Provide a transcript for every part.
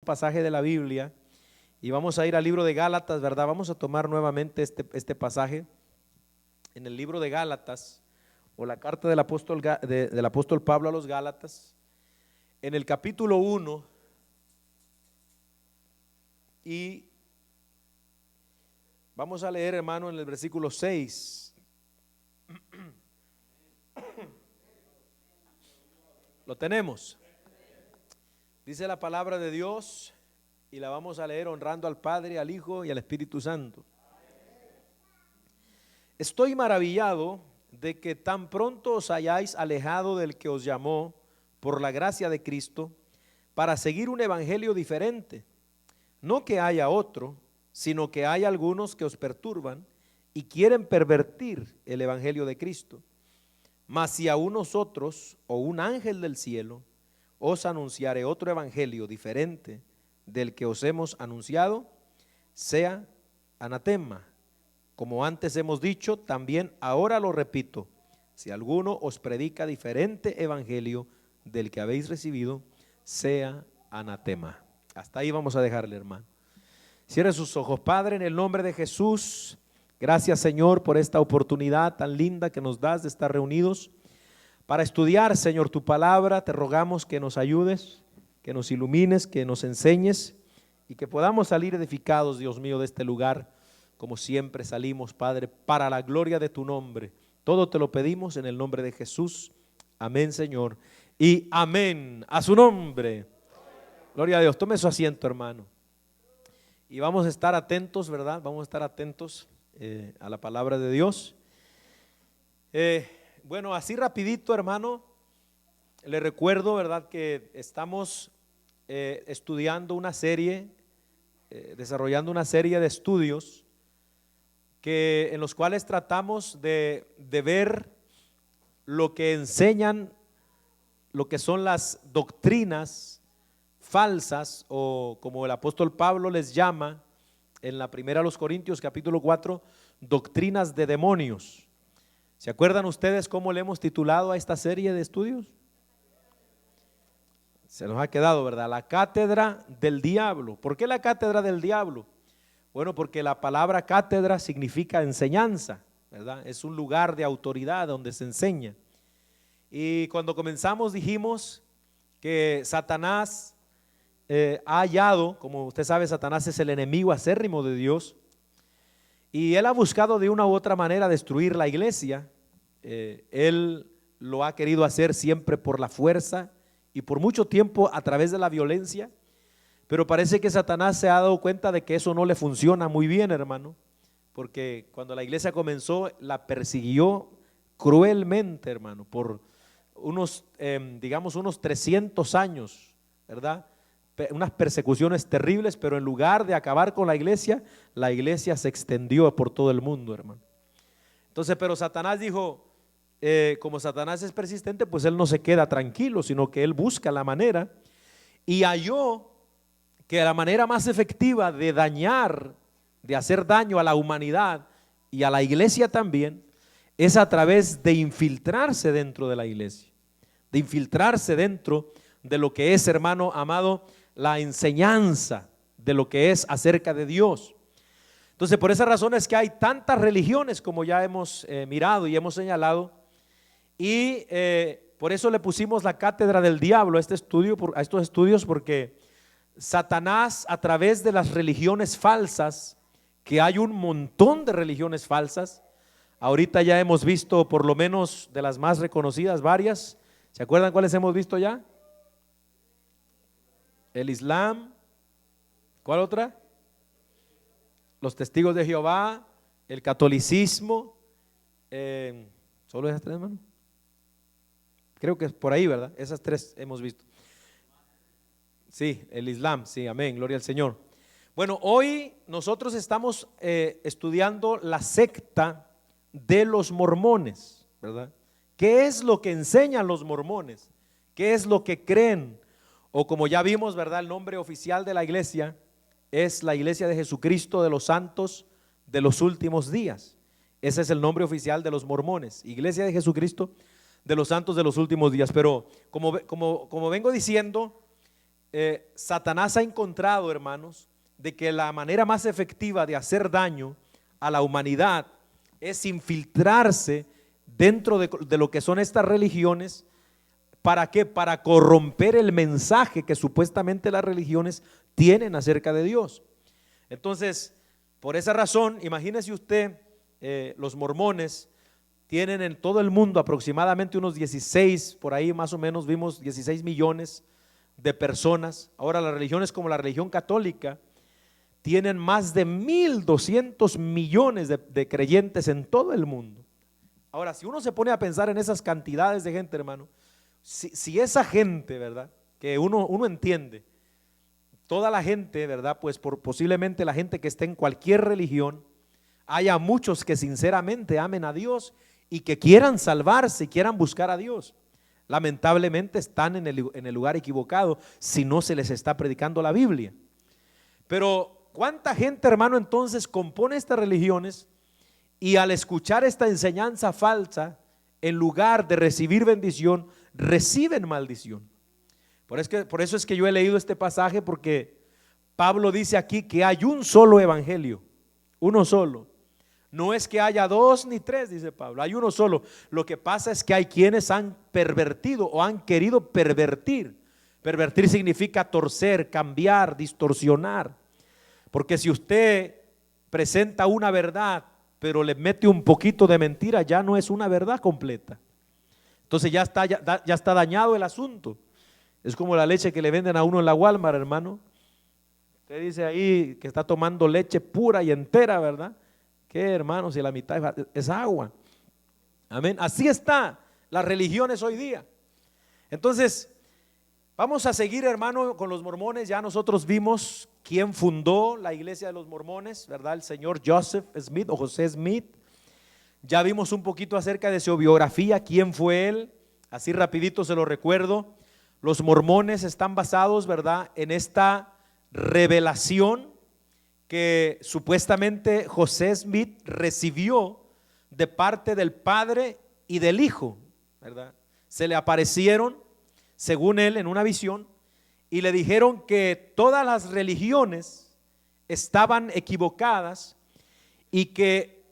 pasaje de la Biblia y vamos a ir al libro de Gálatas, ¿verdad? Vamos a tomar nuevamente este pasaje en el libro de Gálatas o la carta del apóstol Pablo a los Gálatas, en el capítulo 1 y vamos a leer, hermano, en el versículo 6. ¿Lo tenemos? Dice la palabra de Dios y la vamos a leer honrando al Padre, al Hijo y al Espíritu Santo. Estoy maravillado de que tan pronto os hayáis alejado del que os llamó por la gracia de Cristo para seguir un evangelio diferente. No que haya otro, sino que hay algunos que os perturban y quieren pervertir el evangelio de Cristo. Mas si a unos otros o un ángel del cielo os anunciare otro evangelio diferente del que os hemos anunciado, sea anatema. Como antes hemos dicho, también ahora lo repito: si alguno os predica diferente evangelio del que habéis recibido, sea anatema. Hasta ahí vamos a dejarle, hermano. Cierre sus ojos. Padre, en el nombre de Jesús, gracias, Señor, por esta oportunidad tan linda que nos das de estar reunidos para estudiar, Señor, tu palabra. Te rogamos que nos ayudes, que nos ilumines, que nos enseñes y que podamos salir edificados, Dios mío, de este lugar, como siempre salimos, Padre, para la gloria de tu nombre. Todo te lo pedimos en el nombre de Jesús. Amén, Señor, y amén a su nombre. Gloria a Dios. Tome su asiento, hermano, y vamos a estar atentos, ¿verdad? Vamos a estar atentos a la palabra de Dios. Bueno, así rapidito, hermano, le recuerdo, ¿verdad?, que estamos estudiando una serie, desarrollando una serie de estudios en los cuales tratamos de ver lo que enseñan, lo que son las doctrinas falsas, o como el apóstol Pablo les llama en la primera a los Corintios capítulo 4, doctrinas de demonios. ¿Se acuerdan ustedes cómo le hemos titulado a esta serie de estudios? Se nos ha quedado, ¿verdad? La cátedra del diablo. ¿Por qué la cátedra del diablo? Bueno, porque la palabra cátedra significa enseñanza, ¿verdad? Es un lugar de autoridad donde se enseña. Y cuando comenzamos dijimos que Satanás ha hallado, como usted sabe, Satanás es el enemigo acérrimo de Dios, y él ha buscado de una u otra manera destruir la iglesia. Él lo ha querido hacer siempre por la fuerza y por mucho tiempo a través de la violencia, pero parece que Satanás se ha dado cuenta de que eso no le funciona muy bien, hermano, porque cuando la iglesia comenzó la persiguió cruelmente, hermano, por unos 300 años, ¿verdad? Unas persecuciones terribles, pero en lugar de acabar con la iglesia se extendió por todo el mundo, hermano. Entonces, pero Satanás dijo, como Satanás es persistente, pues él no se queda tranquilo, sino que él busca la manera, y halló que la manera más efectiva de hacer daño a la humanidad y a la iglesia también, es a través de infiltrarse dentro de la iglesia, de infiltrarse dentro de lo que es, hermano amado, la enseñanza de lo que es acerca de Dios. Entonces, por esa razón es que hay tantas religiones, como ya hemos mirado y hemos señalado, y por eso le pusimos la cátedra del diablo a estos estudios, porque Satanás, a través de las religiones falsas, que hay un montón de religiones falsas, ahorita ya hemos visto por lo menos de las más reconocidas varias. ¿Se acuerdan cuáles hemos visto ya? El Islam. ¿Cuál otra? Los testigos de Jehová, el catolicismo. ¿Solo esas tres, hermano? Creo que es por ahí, ¿verdad? Esas tres hemos visto. Sí, el Islam, sí, amén, gloria al Señor. Bueno, hoy nosotros estamos estudiando la secta de los mormones, ¿verdad? ¿Qué es lo que enseñan los mormones? ¿Qué es lo que creen? O como ya vimos, ¿verdad?, el nombre oficial de la iglesia es la Iglesia de Jesucristo de los Santos de los Últimos Días. Ese es el nombre oficial de los mormones, Iglesia de Jesucristo de los Santos de los Últimos Días. Pero como vengo diciendo, Satanás ha encontrado, hermanos, de que la manera más efectiva de hacer daño a la humanidad es infiltrarse dentro de lo que son estas religiones. ¿Para qué? Para corromper el mensaje que supuestamente las religiones tienen acerca de Dios. Entonces, por esa razón, imagínese usted, los mormones tienen en todo el mundo aproximadamente unos 16, por ahí más o menos vimos 16 millones de personas. Ahora las religiones como la religión católica tienen más de 1.200 millones de creyentes en todo el mundo. Ahora, si uno se pone a pensar en esas cantidades de gente, hermano, si esa gente, ¿verdad? Que uno entiende, toda la gente, ¿verdad? Pues posiblemente la gente que esté en cualquier religión, haya muchos que sinceramente amen a Dios y que quieran salvarse y quieran buscar a Dios. Lamentablemente están en el lugar equivocado si no se les está predicando la Biblia. Pero ¿cuánta gente, hermano, entonces compone estas religiones y al escuchar esta enseñanza falsa, en lugar de recibir bendición, reciben maldición? Por eso es que yo he leído este pasaje, porque Pablo dice aquí que hay un solo evangelio, uno solo. No es que haya dos ni tres, dice Pablo, hay uno solo. Lo que pasa es que hay quienes han pervertido o han querido pervertir. Pervertir significa torcer, cambiar, distorsionar. Porque si usted presenta una verdad, pero le mete un poquito de mentira, ya no es una verdad completa. Entonces ya está dañado el asunto. Es como la leche que le venden a uno en la Walmart, hermano. Usted dice ahí que está tomando leche pura y entera, ¿verdad? ¿Qué, hermano? Si la mitad es agua. Amén. Así está las religiones hoy día. Entonces, vamos a seguir, hermano, con los mormones. Ya nosotros vimos quién fundó la iglesia de los mormones, ¿verdad? El señor Joseph Smith o José Smith. Ya vimos un poquito acerca de su biografía, quién fue él. Así rapidito se lo recuerdo. Los mormones están basados, ¿verdad?, en esta revelación que supuestamente José Smith recibió de parte del Padre y del Hijo, ¿verdad? Se le aparecieron, según él, en una visión y le dijeron que todas las religiones estaban equivocadas y que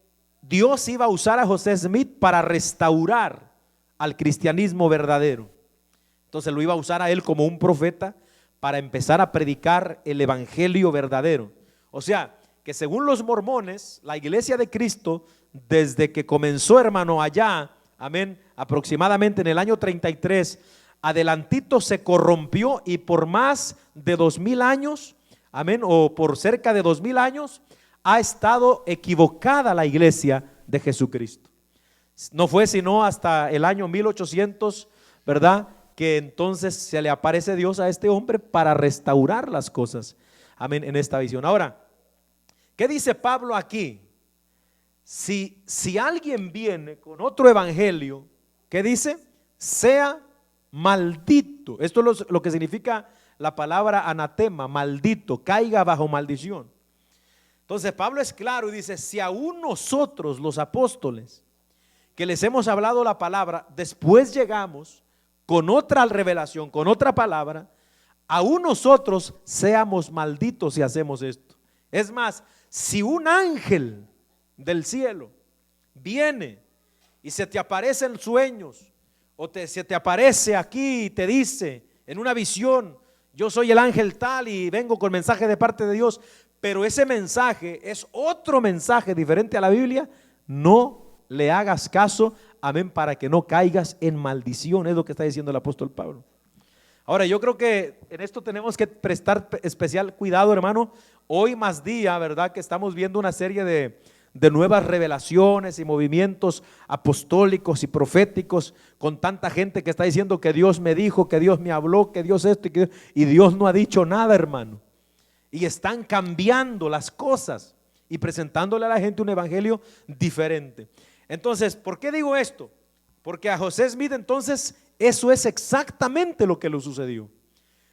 Dios iba a usar a José Smith para restaurar al cristianismo verdadero. Entonces lo iba a usar a él como un profeta para empezar a predicar el evangelio verdadero. O sea, que según los mormones, la iglesia de Cristo, desde que comenzó, hermano, allá, amén, aproximadamente en el año 33, adelantito se corrompió y por más de 2000 años, amén, o por cerca de 2000 años, ha estado equivocada la iglesia de Jesucristo. No fue sino hasta el año 1800, ¿verdad?, que entonces se le aparece Dios a este hombre para restaurar las cosas, amén, en esta visión. Ahora, ¿qué dice Pablo aquí? Si alguien viene con otro evangelio, ¿qué dice? Sea maldito. Esto es lo que significa la palabra anatema, maldito, caiga bajo maldición. Entonces Pablo es claro y dice, si aún nosotros los apóstoles que les hemos hablado la palabra, después llegamos con otra revelación, con otra palabra, aún nosotros seamos malditos si hacemos esto. Es más, si un ángel del cielo viene y se te aparece en sueños o se te aparece aquí y te dice en una visión, yo soy el ángel tal y vengo con mensaje de parte de Dios, pero ese mensaje es otro mensaje diferente a la Biblia, no le hagas caso, amén, para que no caigas en maldición, es lo que está diciendo el apóstol Pablo. Ahora, yo creo que en esto tenemos que prestar especial cuidado, hermano. Hoy más día, ¿verdad?, que estamos viendo una serie de nuevas revelaciones y movimientos apostólicos y proféticos, con tanta gente que está diciendo que Dios me dijo, que Dios me habló, que Dios esto y Dios no ha dicho nada, hermano. Y están cambiando las cosas y presentándole a la gente un evangelio diferente. Entonces, ¿por qué digo esto? Porque a José Smith entonces eso es exactamente lo que le sucedió.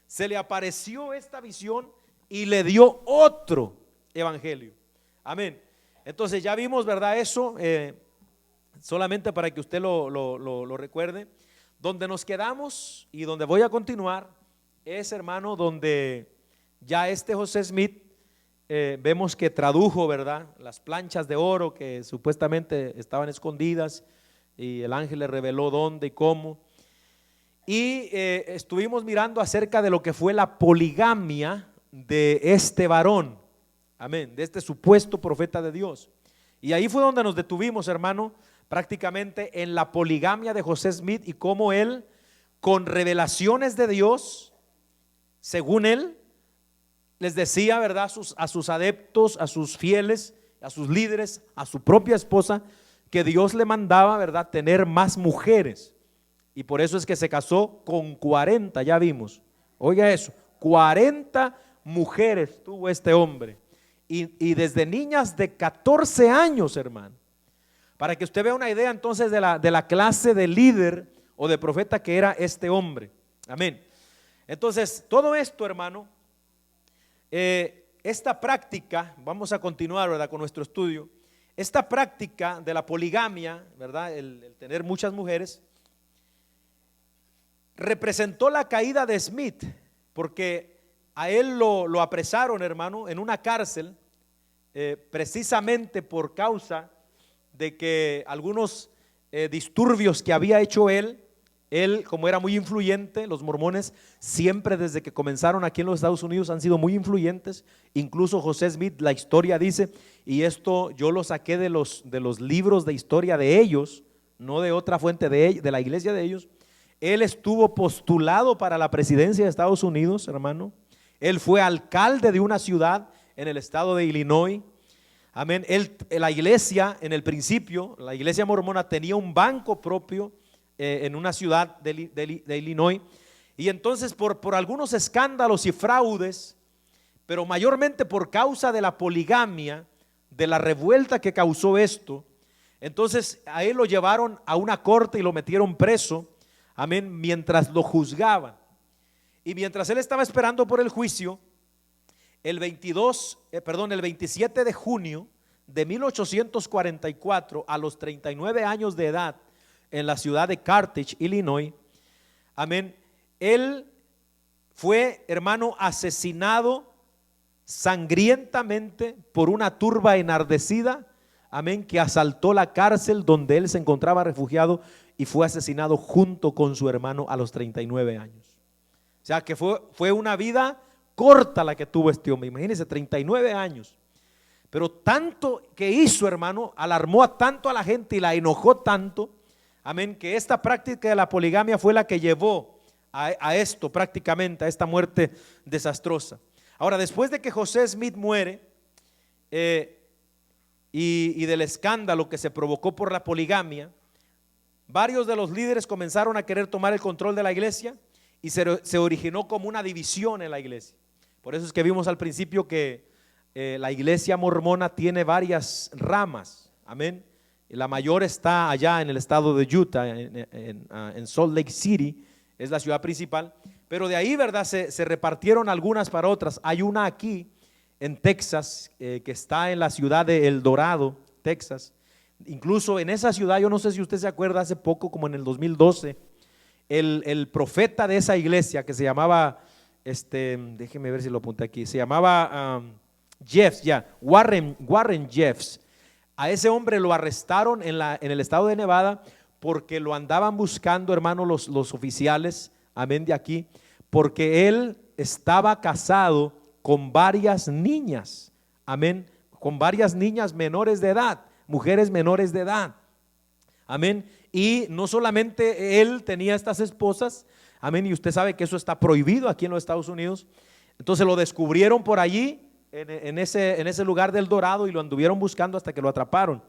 Se le apareció esta visión y le dio otro evangelio. Amén. Entonces ya vimos, ¿verdad? Eso, solamente para que usted lo recuerde. Donde nos quedamos y donde voy a continuar es, hermano, donde ya José Smith, vemos que tradujo, ¿verdad?, las planchas de oro que supuestamente estaban escondidas y el ángel le reveló dónde y cómo. Y estuvimos mirando acerca de lo que fue la poligamia de este varón, amén, de este supuesto profeta de Dios. Y ahí fue donde nos detuvimos, hermano, prácticamente en la poligamia de José Smith y cómo él, con revelaciones de Dios, según él, les decía, ¿verdad?, a sus adeptos, a sus fieles, a sus líderes, a su propia esposa, que Dios le mandaba, ¿verdad?, tener más mujeres. Y por eso es que se casó con 40, ya vimos. Oiga eso, 40 mujeres tuvo este hombre. Y desde niñas de 14 años, hermano. Para que usted vea una idea entonces de la clase de líder o de profeta que era este hombre. Amén. Entonces, todo esto, hermano, esta práctica, vamos a continuar, ¿verdad?, con nuestro estudio. Esta práctica de la poligamia, ¿verdad?, el tener muchas mujeres, representó la caída de Smith, porque a él lo apresaron, hermano, en una cárcel, precisamente por causa de que algunos disturbios que había hecho él, como era muy influyente. Los mormones siempre desde que comenzaron aquí en los Estados Unidos han sido muy influyentes. Incluso José Smith, la historia dice, y esto yo lo saqué de los libros de historia de ellos, no de otra fuente de la iglesia de ellos. Él estuvo postulado para la presidencia de Estados Unidos, hermano. Él fue alcalde de una ciudad en el estado de Illinois. Amén. La iglesia, en el principio, la iglesia mormona tenía un banco propio en una ciudad de Illinois. Y entonces por algunos escándalos y fraudes, pero mayormente por causa de la poligamia, de la revuelta que causó esto, entonces a él lo llevaron a una corte y lo metieron preso. Amén, mientras lo juzgaban. Y mientras él estaba esperando por el juicio, el 27 de junio de 1844, a los 39 años de edad, en la ciudad de Carthage, Illinois, amén, él fue, hermano, asesinado sangrientamente por una turba enardecida, amén, que asaltó la cárcel donde él se encontraba refugiado y fue asesinado junto con su hermano a los 39 años. O sea que fue una vida corta la que tuvo este hombre. Imagínense, 39 años. Pero tanto que hizo, hermano, alarmó tanto a la gente y la enojó tanto, amén, que esta práctica de la poligamia fue la que llevó a esto prácticamente, a esta muerte desastrosa. Ahora, después de que José Smith muere y del escándalo que se provocó por la poligamia, varios de los líderes comenzaron a querer tomar el control de la iglesia y se originó como una división en la iglesia. Por eso es que vimos al principio que la iglesia mormona tiene varias ramas, amén. La mayor está allá en el estado de Utah, en Salt Lake City, es la ciudad principal, pero de ahí, ¿verdad?, se repartieron algunas para otras. Hay una aquí en Texas, que está en la ciudad de El Dorado, Texas. Incluso en esa ciudad, yo no sé si usted se acuerda, hace poco, como en el 2012, el profeta de esa iglesia que se llamaba, déjeme ver si lo apunté aquí, se llamaba Warren Jeffs. A ese hombre lo arrestaron en el estado de Nevada porque lo andaban buscando, hermano, los oficiales, amén, de aquí, porque él estaba casado con varias niñas, amén, con varias niñas menores de edad, mujeres menores de edad, amén. Y no solamente él tenía estas esposas, amén, y usted sabe que eso está prohibido aquí en los Estados Unidos. Entonces lo descubrieron por allí en ese lugar del Dorado y lo anduvieron buscando hasta que lo atraparon.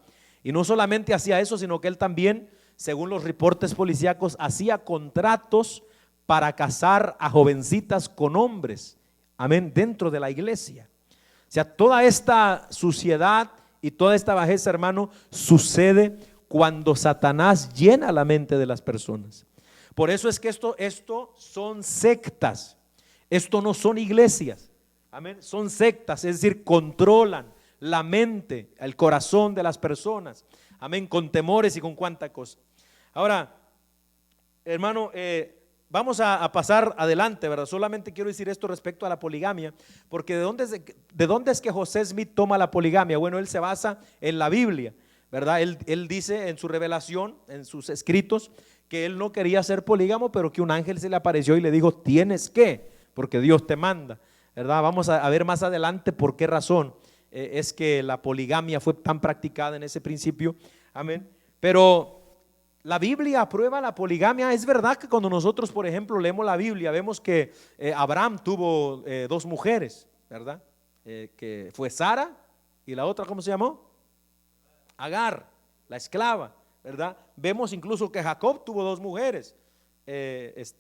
Y no solamente hacía eso, sino que él también, según los reportes policíacos, hacía contratos para casar a jovencitas con hombres, amén, dentro de la iglesia. O sea, toda esta suciedad y toda esta bajeza, hermano, sucede cuando Satanás llena la mente de las personas. Por eso es que esto son sectas, esto no son iglesias, amén, son sectas, es decir, controlan la mente, el corazón de las personas, amén, con temores y con cuánta cosa. Ahora, hermano, vamos a pasar adelante, ¿verdad? Solamente quiero decir esto respecto a la poligamia, porque ¿de dónde es que José Smith toma la poligamia? Bueno, él se basa en la Biblia, ¿verdad? Él dice en su revelación, en sus escritos, que él no quería ser polígamo, pero que un ángel se le apareció y le dijo, tienes que, porque Dios te manda, ¿verdad? Vamos a ver más adelante por qué razón es que la poligamia fue tan practicada en ese principio, amén. Pero la Biblia aprueba la poligamia. Es verdad que cuando nosotros, por ejemplo, leemos la Biblia, vemos que Abraham tuvo dos mujeres, ¿verdad? Que fue Sara y la otra, ¿cómo se llamó? Agar, la esclava, ¿verdad? Vemos incluso que Jacob tuvo dos mujeres,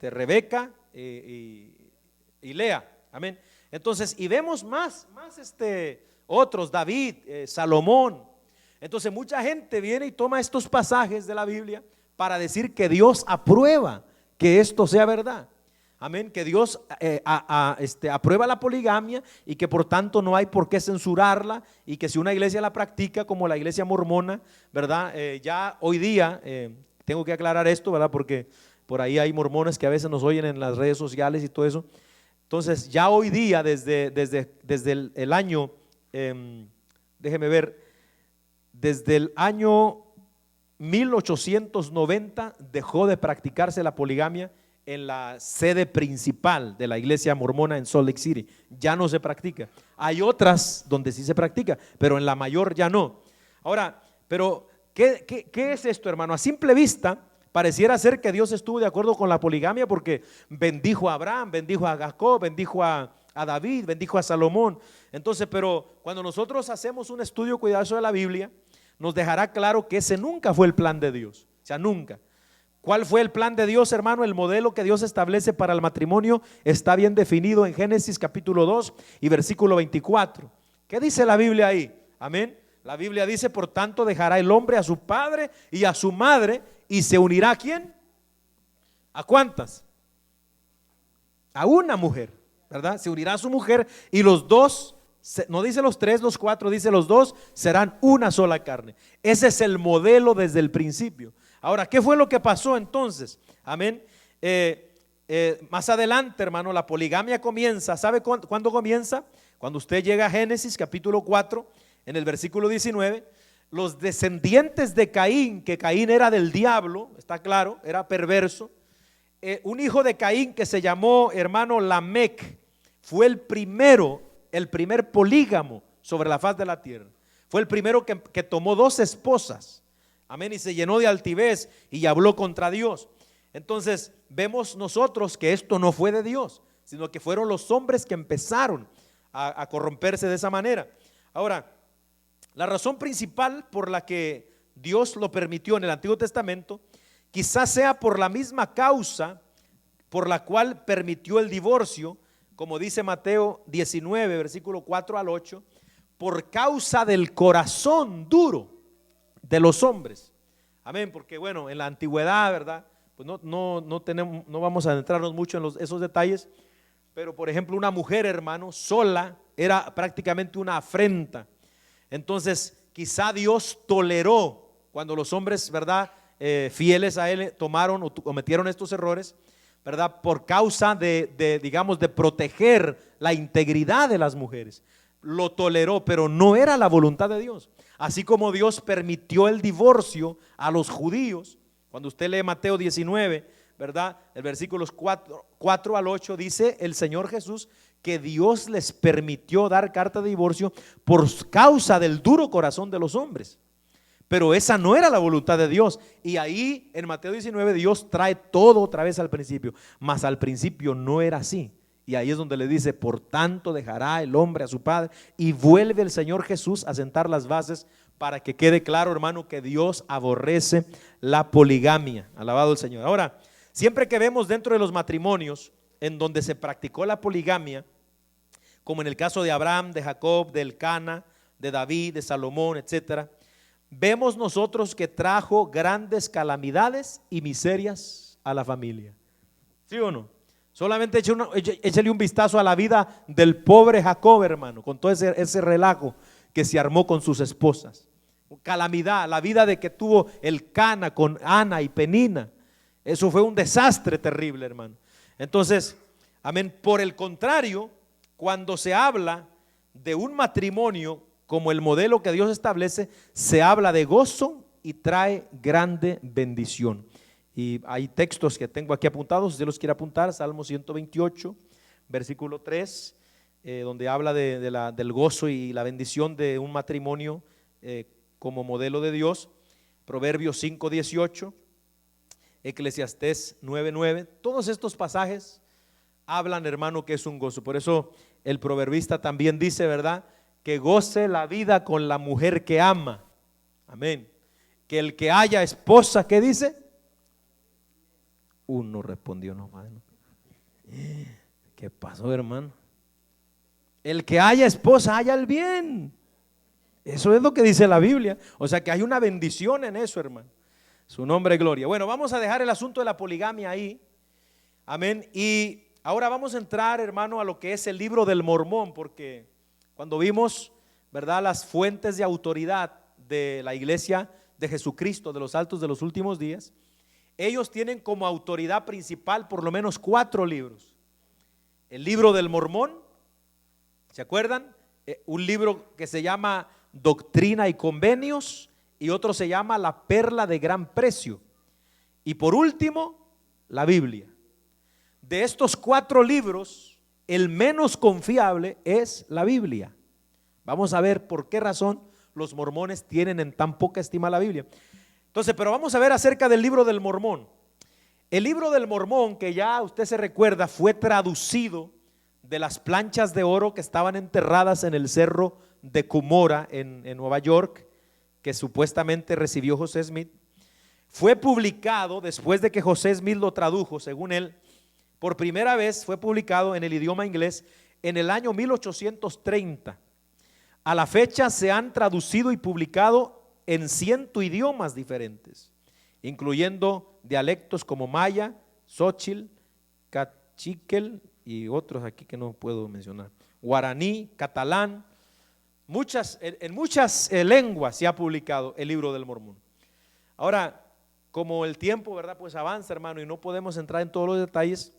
Rebeca y Lea, amén. Entonces, y vemos más otros, David, Salomón. Entonces mucha gente viene y toma estos pasajes de la Biblia para decir que Dios aprueba que esto sea verdad. Amén, que Dios aprueba la poligamia y que por tanto no hay por qué censurarla, y que si una iglesia la practica, como la iglesia mormona, ¿verdad? Ya hoy día, tengo que aclarar esto, ¿verdad? Porque por ahí hay mormones que a veces nos oyen en las redes sociales y todo eso. Entonces ya hoy día, desde el año, déjeme ver, desde el año 1890 dejó de practicarse la poligamia en la sede principal de la iglesia mormona en Salt Lake City. Ya no se practica. Hay otras donde sí se practica, pero en la mayor ya no. Ahora, pero ¿qué es esto, hermano? A simple vista pareciera ser que Dios estuvo de acuerdo con la poligamia, porque bendijo a Abraham, bendijo a Jacob, bendijo a David, bendijo a Salomón. Entonces, pero cuando nosotros hacemos un estudio cuidadoso de la Biblia, nos dejará claro que ese nunca fue el plan de Dios. O sea, nunca. ¿Cuál fue el plan de Dios, hermano? El modelo que Dios establece para el matrimonio está bien definido en Génesis capítulo 2 y versículo 24. ¿Qué dice la Biblia ahí? Amén. La Biblia dice, por tanto dejará el hombre a su padre y a su madre y se unirá ¿a quién? ¿A cuántas? A una mujer, ¿verdad? Se unirá a su mujer y los dos, no dice los tres, los cuatro, dice los dos, serán una sola carne. Ese es el modelo desde el principio. Ahora, ¿qué fue lo que pasó entonces? Amén. Más adelante, hermano, la poligamia comienza. ¿Sabe cuándo comienza? Cuando usted llega a Génesis capítulo 4, en el versículo 19, los descendientes de Caín, que Caín era del diablo, está claro, era perverso. Un hijo de Caín que se llamó, hermano, Lamec, fue el primer polígamo sobre la faz de la tierra. Fue el primero que tomó dos esposas. Amén, y se llenó de altivez y habló contra Dios. Entonces vemos nosotros que esto no fue de Dios, sino que fueron los hombres que empezaron a corromperse de esa manera. Ahora, la razón principal por la que Dios lo permitió en el Antiguo Testamento, quizás sea por la misma causa por la cual permitió el divorcio, como dice Mateo 19, versículo 4 al 8, por causa del corazón duro de los hombres. Amén, porque bueno, en la antigüedad, ¿verdad? Pues no vamos a adentrarnos mucho en esos detalles, pero por ejemplo una mujer, hermano, sola era prácticamente una afrenta. Entonces quizá Dios toleró cuando los hombres, ¿verdad? Fieles a Él tomaron o cometieron estos errores, ¿verdad? Por causa digamos, de proteger la integridad de las mujeres. Lo toleró, pero no era la voluntad de Dios. Así como Dios permitió el divorcio a los judíos, cuando usted lee Mateo 19, ¿verdad? El versículos 4 al 8 dice el Señor Jesús que Dios les permitió dar carta de divorcio por causa del duro corazón de los hombres. Pero esa no era la voluntad de Dios. Y ahí en Mateo 19 Dios trae todo otra vez al principio. Mas al principio no era así. Y ahí es donde le dice, por tanto dejará el hombre a su padre, y vuelve el Señor Jesús a sentar las bases para que quede claro, hermano, que Dios aborrece la poligamia. Alabado el Señor. Ahora, siempre que vemos dentro de los matrimonios en donde se practicó la poligamia, como en el caso de Abraham, de Jacob, de Elcana, de David, de Salomón, etcétera, vemos nosotros que trajo grandes calamidades y miserias a la familia. ¿Sí o no? Solamente échale un vistazo a la vida del pobre Jacob, hermano, con todo ese relajo que se armó con sus esposas. Calamidad, la vida de que tuvo Elcana con Ana y Penina. Eso fue un desastre terrible, hermano. Entonces, amén, por el contrario, cuando se habla de un matrimonio como el modelo que Dios establece, se habla de gozo y trae grande bendición. Y hay textos que tengo aquí apuntados, si usted los quiere apuntar, Salmo 128, versículo 3, donde habla del gozo y la bendición de un matrimonio como modelo de Dios. Proverbios 5, 18, Eclesiastés 9, 9. Todos estos pasajes hablan, hermano, que es un gozo. Por eso el proverbista también dice, ¿verdad?, que goce la vida con la mujer que ama. Amén. Que el que haya esposa, ¿qué dice? Uno respondió, no, madre. ¿Qué pasó, hermano? El que haya esposa, haya el bien. Eso es lo que dice la Biblia. O sea que hay una bendición en eso, hermano. Su nombre es gloria. Bueno, vamos a dejar el asunto de la poligamia ahí. Amén. Y ahora vamos a entrar, hermano, a lo que es el libro del Mormón, porque cuando vimos, ¿verdad?, las fuentes de autoridad de la iglesia de Jesucristo de los altos de los últimos días, ellos tienen como autoridad principal por lo menos 4 libros. El libro del Mormón, ¿se acuerdan? Un libro que se llama Doctrina y Convenios, y otro se llama La Perla de Gran Precio, y por último la Biblia. De estos 4 libros, el menos confiable es la Biblia. Vamos a ver por qué razón los mormones tienen en tan poca estima la Biblia. Entonces, pero vamos a ver acerca del libro del Mormón. El libro del Mormón, que ya usted se recuerda, fue traducido de las planchas de oro que estaban enterradas en el cerro de Cumorah en Nueva York, que supuestamente recibió José Smith. Fue publicado después de que José Smith lo tradujo, según él, por primera vez fue publicado en el idioma inglés en el año 1830. A la fecha se han traducido y publicado en 100 idiomas diferentes, incluyendo dialectos como maya, xochitl, cachiquel y otros aquí que no puedo mencionar, guaraní, catalán. En muchas lenguas se ha publicado el libro del Mormón. Ahora, como el tiempo, ¿verdad?, pues avanza, hermano, y no podemos entrar en todos los detalles.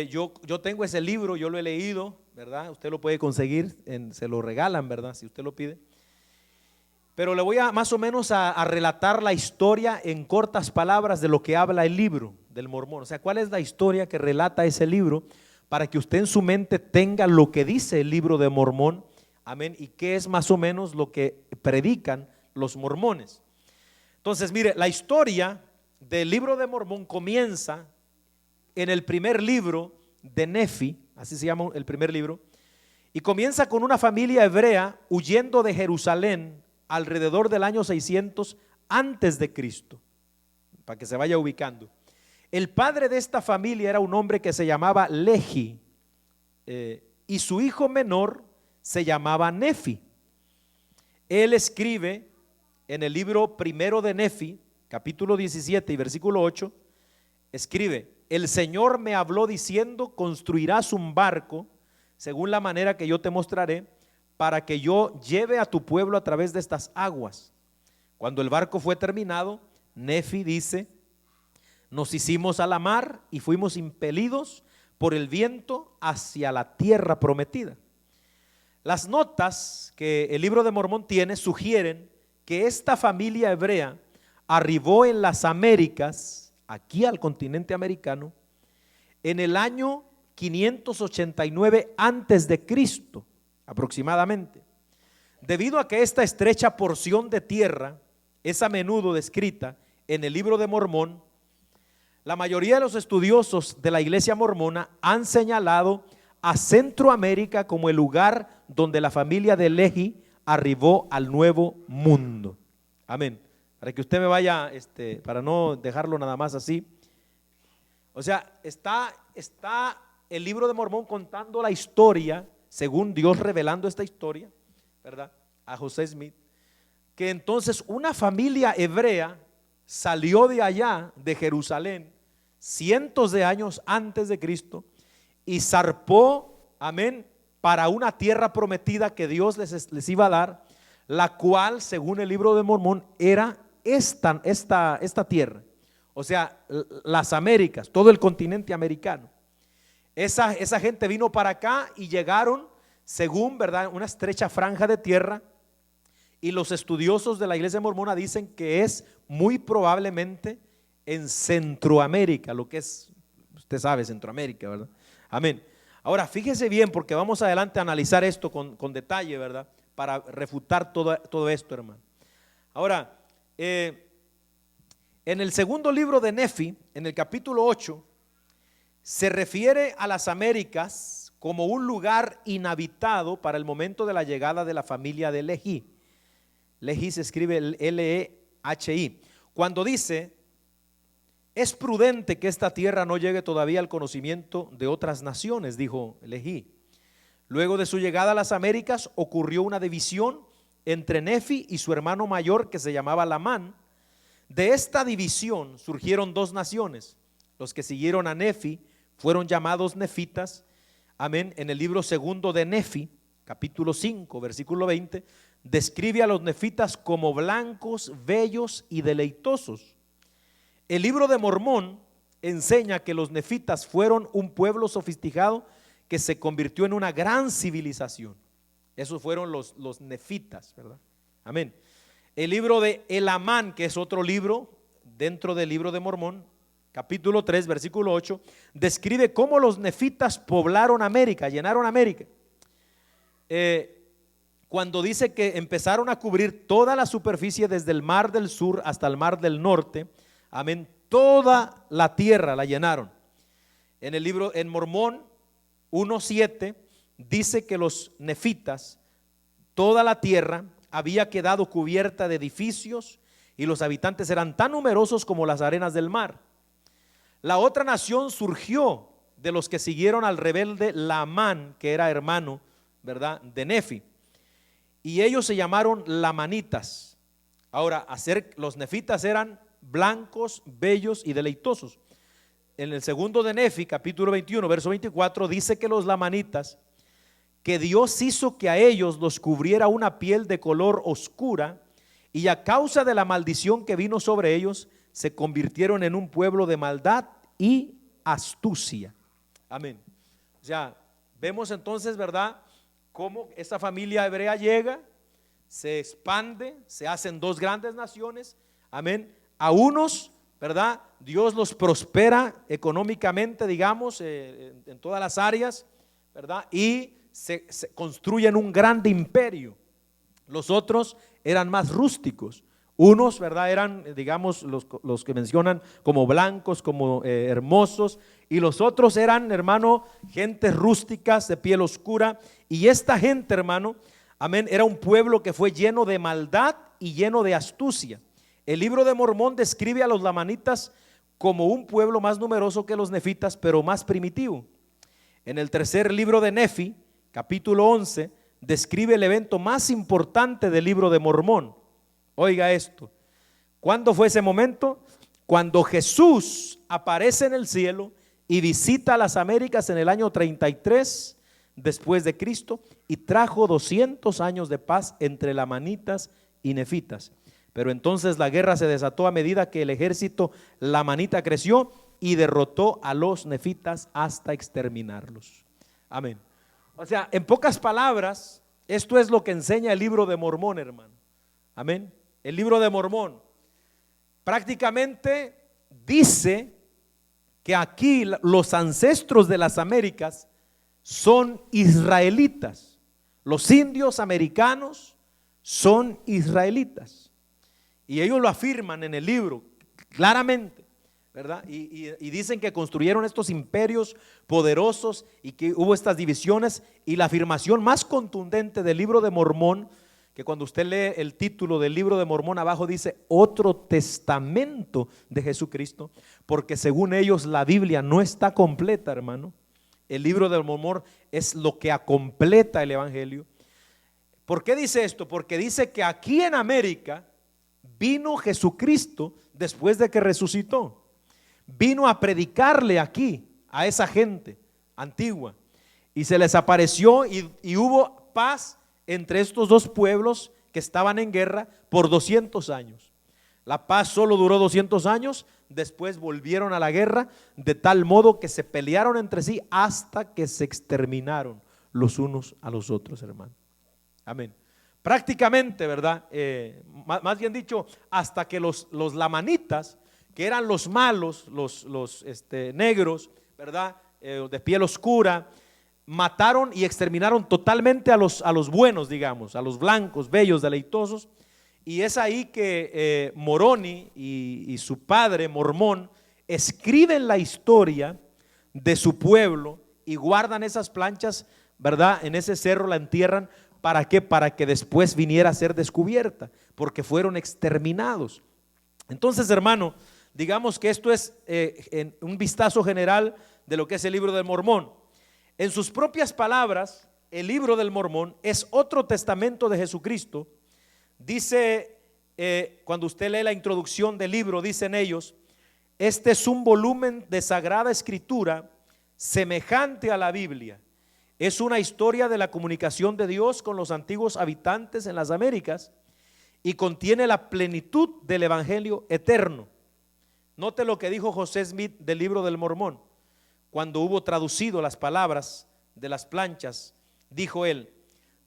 Yo tengo ese libro, yo lo he leído, ¿verdad? Usted lo puede conseguir, se lo regalan, ¿verdad?, si usted lo pide. Pero le voy a más o menos a relatar la historia en cortas palabras de lo que habla el libro del Mormón. O sea, ¿cuál es la historia que relata ese libro? Para que usted en su mente tenga lo que dice el libro de Mormón, amén, y qué es más o menos lo que predican los mormones. Entonces, mire, la historia del libro de Mormón comienza en el primer libro de Nefi, así se llama el primer libro, y comienza con una familia hebrea huyendo de Jerusalén alrededor del año 600 antes de Cristo, para que se vaya ubicando. El padre de esta familia era un hombre que se llamaba Lehi, y su hijo menor se llamaba Nefi. Él escribe en el libro primero de Nefi, capítulo 17 y versículo 8, escribe: el Señor me habló diciendo, construirás un barco según la manera que yo te mostraré, para que yo lleve a tu pueblo a través de estas aguas. Cuando el barco fue terminado, Nefi dice: nos hicimos a la mar y fuimos impelidos por el viento hacia la tierra prometida. Las notas que el libro de Mormón tiene sugieren que esta familia hebrea arribó en las Américas, aquí al continente americano, en el año 589 antes de Cristo, aproximadamente. Debido a que esta estrecha porción de tierra es a menudo descrita en el libro de Mormón, la mayoría de los estudiosos de la iglesia mormona han señalado a Centroamérica como el lugar donde la familia de Lehi arribó al Nuevo Mundo. Amén. Para que usted me vaya, para no dejarlo nada más así. O sea, está el libro de Mormón contando la historia, según Dios revelando esta historia, ¿verdad?, a José Smith, que entonces una familia hebrea salió de allá, de Jerusalén, cientos de años antes de Cristo, y zarpó, amén, para una tierra prometida que Dios les iba a dar, la cual, según el libro de Mormón, era esta tierra. o sea, las Américas, todo el continente americano. Esa gente vino para acá y llegaron, según, ¿verdad?, una estrecha franja de tierra, y los estudiosos de la iglesia mormona dicen que es muy probablemente en Centroamérica, lo que es, usted sabe, Centroamérica, ¿verdad? Amén. Ahora, fíjese bien, porque vamos adelante a analizar esto con detalle, ¿verdad?, para refutar todo esto, hermano. Ahora, en el segundo libro de Nefi, en el capítulo 8, se refiere a las Américas como un lugar inhabitado para el momento de la llegada de la familia de Lehi. Lehi se escribe L-E-H-I. Cuando dice: es prudente que esta tierra no llegue todavía al conocimiento de otras naciones, dijo Lehi. Luego de su llegada a las Américas ocurrió una división entre Nefi y su hermano mayor, que se llamaba Lamán. De esta división surgieron dos naciones. Los que siguieron a Nefi fueron llamados nefitas. Amén. En el libro segundo de Nefi, capítulo 5, versículo 20, describe a los nefitas como blancos, bellos y deleitosos. El libro de Mormón enseña que los nefitas fueron un pueblo sofisticado que se convirtió en una gran civilización. Esos fueron los nefitas, ¿verdad? Amén. El libro de Elamán, que es otro libro dentro del libro de Mormón, capítulo 3, versículo 8, describe cómo los nefitas poblaron América, llenaron América. Cuando dice que empezaron a cubrir toda la superficie desde el mar del sur hasta el mar del norte, amén, toda la tierra la llenaron. En el libro, en Mormón 1:7, dice que los nefitas, toda la tierra había quedado cubierta de edificios y los habitantes eran tan numerosos como las arenas del mar. La otra nación surgió de los que siguieron al rebelde Lamán, que era hermano, ¿verdad?, de Nefi, y ellos se llamaron lamanitas. Ahora, los nefitas eran blancos, bellos y deleitosos. En el segundo de Nefi, capítulo 21, verso 24, dice que los lamanitas, que Dios hizo que a ellos los cubriera una piel de color oscura, y a causa de la maldición que vino sobre ellos, se convirtieron en un pueblo de maldad y astucia. Amén. O sea, vemos entonces, ¿verdad?, cómo esa familia hebrea llega, se expande, se hacen dos grandes naciones. Amén. A unos, ¿verdad?, Dios los prospera económicamente, digamos, en todas las áreas, ¿verdad?, y se construyen un grande imperio. Los otros eran más rústicos. Unos, ¿verdad?, eran, digamos, los que mencionan como blancos, como hermosos, y los otros eran, hermano, gentes rústicas de piel oscura. Y esta gente, hermano, amén, era un pueblo que fue lleno de maldad y lleno de astucia. El libro de Mormón describe a los lamanitas como un pueblo más numeroso que los nefitas, pero más primitivo. En el tercer libro de Nefi, capítulo 11, describe el evento más importante del libro de Mormón. Oiga esto. ¿Cuándo fue ese momento? Cuando Jesús aparece en el cielo y visita las Américas en el año 33 después de Cristo, y trajo 200 años de paz entre lamanitas y nefitas. Pero entonces la guerra se desató a medida que el ejército lamanita creció y derrotó a los nefitas hasta exterminarlos. Amén. O sea, en pocas palabras, esto es lo que enseña el libro de Mormón, hermano. Amén. El libro de Mormón prácticamente dice que aquí los ancestros de las Américas son israelitas. Los indios americanos son israelitas, y ellos lo afirman en el libro claramente, ¿verdad? Y dicen que construyeron estos imperios poderosos y que hubo estas divisiones. Y la afirmación más contundente del libro de Mormón, que cuando usted lee el título del libro de Mormón, abajo dice otro testamento de Jesucristo, porque según ellos la Biblia no está completa, hermano. El libro de Mormón es lo que completa el evangelio. ¿Por qué dice esto? Porque dice que aquí en América vino Jesucristo después de que resucitó. Vino a predicarle aquí a esa gente antigua, y se les apareció, y hubo paz entre estos dos pueblos que estaban en guerra por 200 años. La paz solo duró 200 años, después volvieron a la guerra, de tal modo que se pelearon entre sí hasta que se exterminaron los unos a los otros, hermano. Amén. Prácticamente, ¿verdad? Más bien dicho, hasta que los lamanitas, que eran los malos, los negros, ¿verdad? De piel oscura, mataron y exterminaron totalmente a los buenos, digamos, a los blancos, bellos, deleitosos. Y es ahí que Moroni y su padre Mormón escriben la historia de su pueblo y guardan esas planchas, ¿verdad? En ese cerro la entierran. ¿Para qué? Para que después viniera a ser descubierta, porque fueron exterminados. Entonces, hermano, digamos que esto es en un vistazo general de lo que es el libro del Mormón. En sus propias palabras, el libro del Mormón es otro testamento de Jesucristo. Dice, cuando usted lee la introducción del libro, dicen ellos, este es un volumen de sagrada escritura semejante a la Biblia. Es una historia de la comunicación de Dios con los antiguos habitantes en las Américas y contiene la plenitud del evangelio eterno. Note lo que dijo José Smith del libro del Mormón. Cuando hubo traducido las palabras de las planchas, dijo él: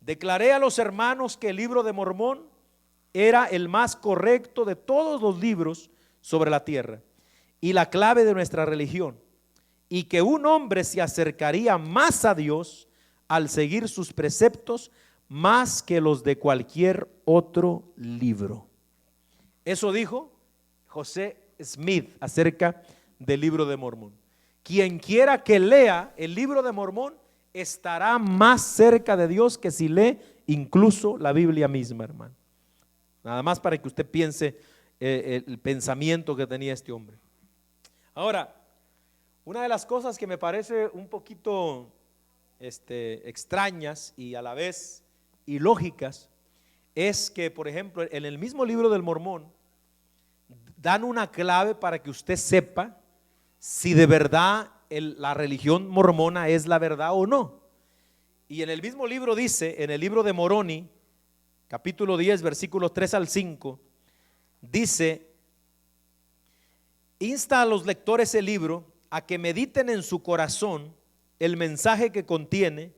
declaré a los hermanos que el libro de Mormón era el más correcto de todos los libros sobre la tierra y la clave de nuestra religión, y que un hombre se acercaría más a Dios al seguir sus preceptos más que los de cualquier otro libro. Eso dijo José Smith acerca del libro de Mormón. Quien quiera que lea el libro de Mormón estará más cerca de Dios que si lee incluso la Biblia misma, hermano. Nada más para que usted piense el pensamiento que tenía este hombre. Ahora, una de las cosas que me parece un poquito extrañas y a la vez ilógicas es que, por ejemplo, en el mismo libro del Mormón dan una clave para que usted sepa si de verdad la religión mormona es la verdad o no. Y en el mismo libro dice, en el libro de Moroni, capítulo 10, versículos 3 al 5, dice: insta a los lectores el libro a que mediten en su corazón el mensaje que contiene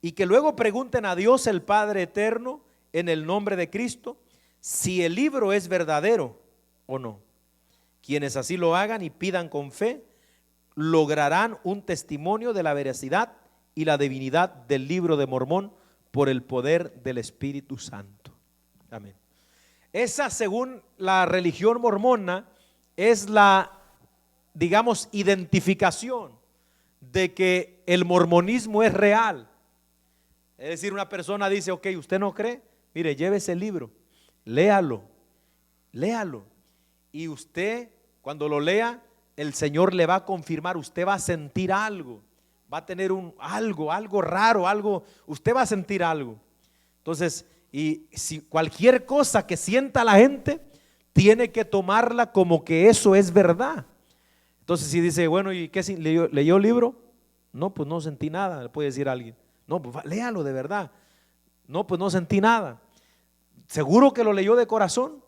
y que luego pregunten a Dios el Padre eterno en el nombre de Cristo si el libro es verdadero o no. Quienes así lo hagan y pidan con fe lograrán un testimonio de la veracidad y la divinidad del libro de Mormón por el poder del Espíritu Santo. Amén. Esa, según la religión mormona, es la, digamos, identificación de que el mormonismo es real. Es decir, una persona dice: ok, ¿usted no cree? Mire, llévese el libro, léalo, léalo. Y usted, cuando lo lea, el Señor le va a confirmar, usted va a sentir algo, va a tener algo raro, algo, usted va a sentir algo. Entonces, y si cualquier cosa que sienta la gente, tiene que tomarla como que eso es verdad. Entonces, si dice, bueno, ¿y qué? ¿Leyó el libro? No, pues no sentí nada, le puede decir a alguien. No, pues léalo de verdad. No, pues no sentí nada. ¿Seguro que lo leyó de corazón?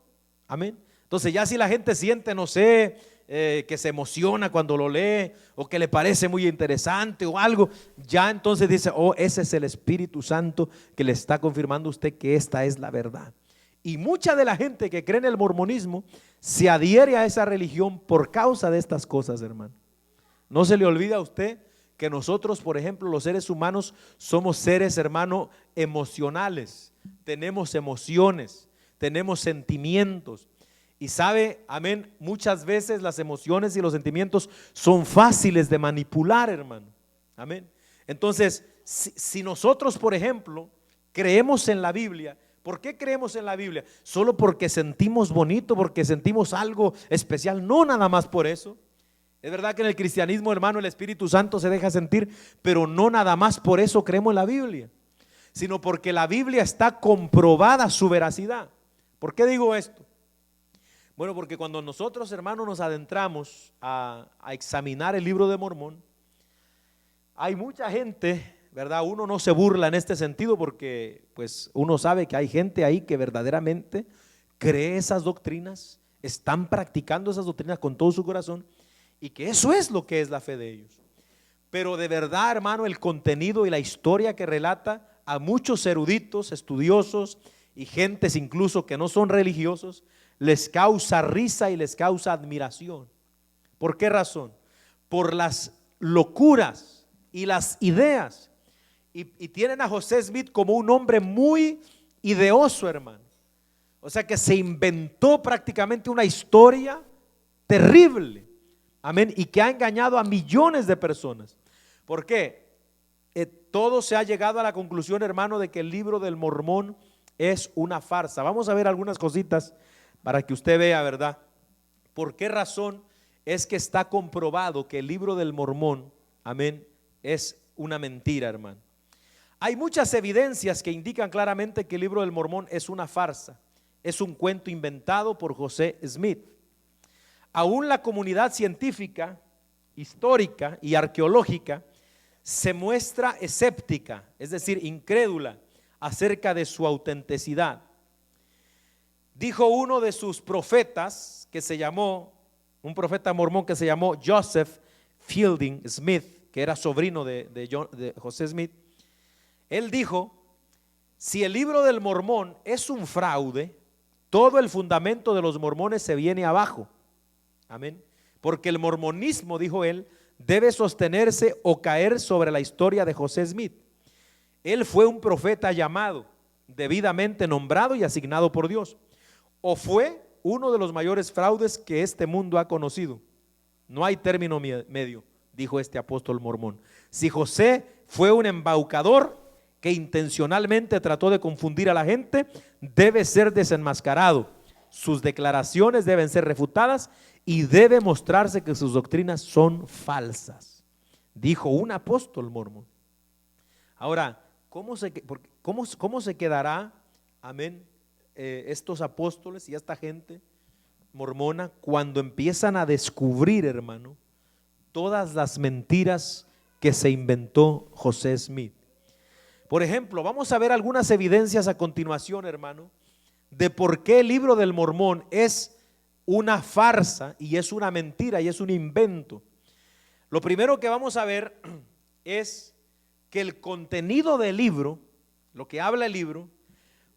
Amén. Entonces, ya si la gente siente, no sé, que se emociona cuando lo lee o que le parece muy interesante o algo, ya entonces dice: oh, ese es el Espíritu Santo que le está confirmando a usted que esta es la verdad. Y mucha de la gente que cree en el mormonismo se adhiere a esa religión por causa de estas cosas, hermano. No se le olvida a usted que nosotros, por ejemplo, los seres humanos somos seres, hermano, emocionales. Tenemos emociones, tenemos sentimientos. Y sabe, amén, muchas veces las emociones y los sentimientos son fáciles de manipular, hermano. Amén. Entonces, si nosotros, por ejemplo, creemos en la Biblia, ¿por qué creemos en la Biblia? ¿Solo porque sentimos bonito, porque sentimos algo especial? No, nada más por eso. Es verdad que en el cristianismo, hermano, el Espíritu Santo se deja sentir, pero no nada más por eso creemos en la Biblia, sino porque la Biblia está comprobada su veracidad. ¿Por qué digo esto? Bueno, porque cuando nosotros, hermanos, nos adentramos a examinar el libro de Mormón, hay mucha gente, ¿verdad? Uno no se burla en este sentido porque pues uno sabe que hay gente ahí que verdaderamente cree esas doctrinas, están practicando esas doctrinas con todo su corazón y que eso es lo que es la fe de ellos. Pero de verdad, hermano, el contenido y la historia que relata a muchos eruditos, estudiosos y gentes incluso que no son religiosos, les causa risa y les causa admiración. ¿Por qué razón? Por las locuras y las ideas. Y tienen a José Smith como un hombre muy ideoso, hermano. O sea que se inventó prácticamente una historia terrible, amén, y que ha engañado a millones de personas. ¿Por qué? Todo se ha llegado a la conclusión, hermano, de que el libro del Mormón es una farsa. Vamos a ver algunas cositas para que usted vea, ¿verdad? ¿Por qué razón es que está comprobado que el libro del Mormón, amén, es una mentira, hermano? Hay muchas evidencias que indican claramente que el libro del Mormón es una farsa, es un cuento inventado por José Smith. Aún la comunidad científica, histórica y arqueológica se muestra escéptica, es decir, incrédula acerca de su autenticidad. Dijo uno de sus profetas, que se llamó, un profeta mormón que se llamó Joseph Fielding Smith, que era sobrino de José Smith. Él dijo: si el libro del Mormón es un fraude, todo el fundamento de los mormones se viene abajo. Amén. Porque el mormonismo, dijo él, debe sostenerse o caer sobre la historia de José Smith. Él fue un profeta llamado, debidamente nombrado y asignado por Dios, o fue uno de los mayores fraudes que este mundo ha conocido. No hay término medio, dijo este apóstol mormón. Si José fue un embaucador que intencionalmente trató de confundir a la gente, debe ser desenmascarado. Sus declaraciones deben ser refutadas y debe mostrarse que sus doctrinas son falsas, dijo un apóstol mormón. Ahora, ¿cómo se quedará, amén, estos apóstoles y esta gente mormona cuando empiezan a descubrir, hermano, todas las mentiras que se inventó José Smith? Por ejemplo, vamos a ver algunas evidencias a continuación, hermano, de por qué el libro del Mormón es una farsa y es una mentira y es un invento. Lo primero que vamos a ver es que el contenido del libro, lo que habla el libro,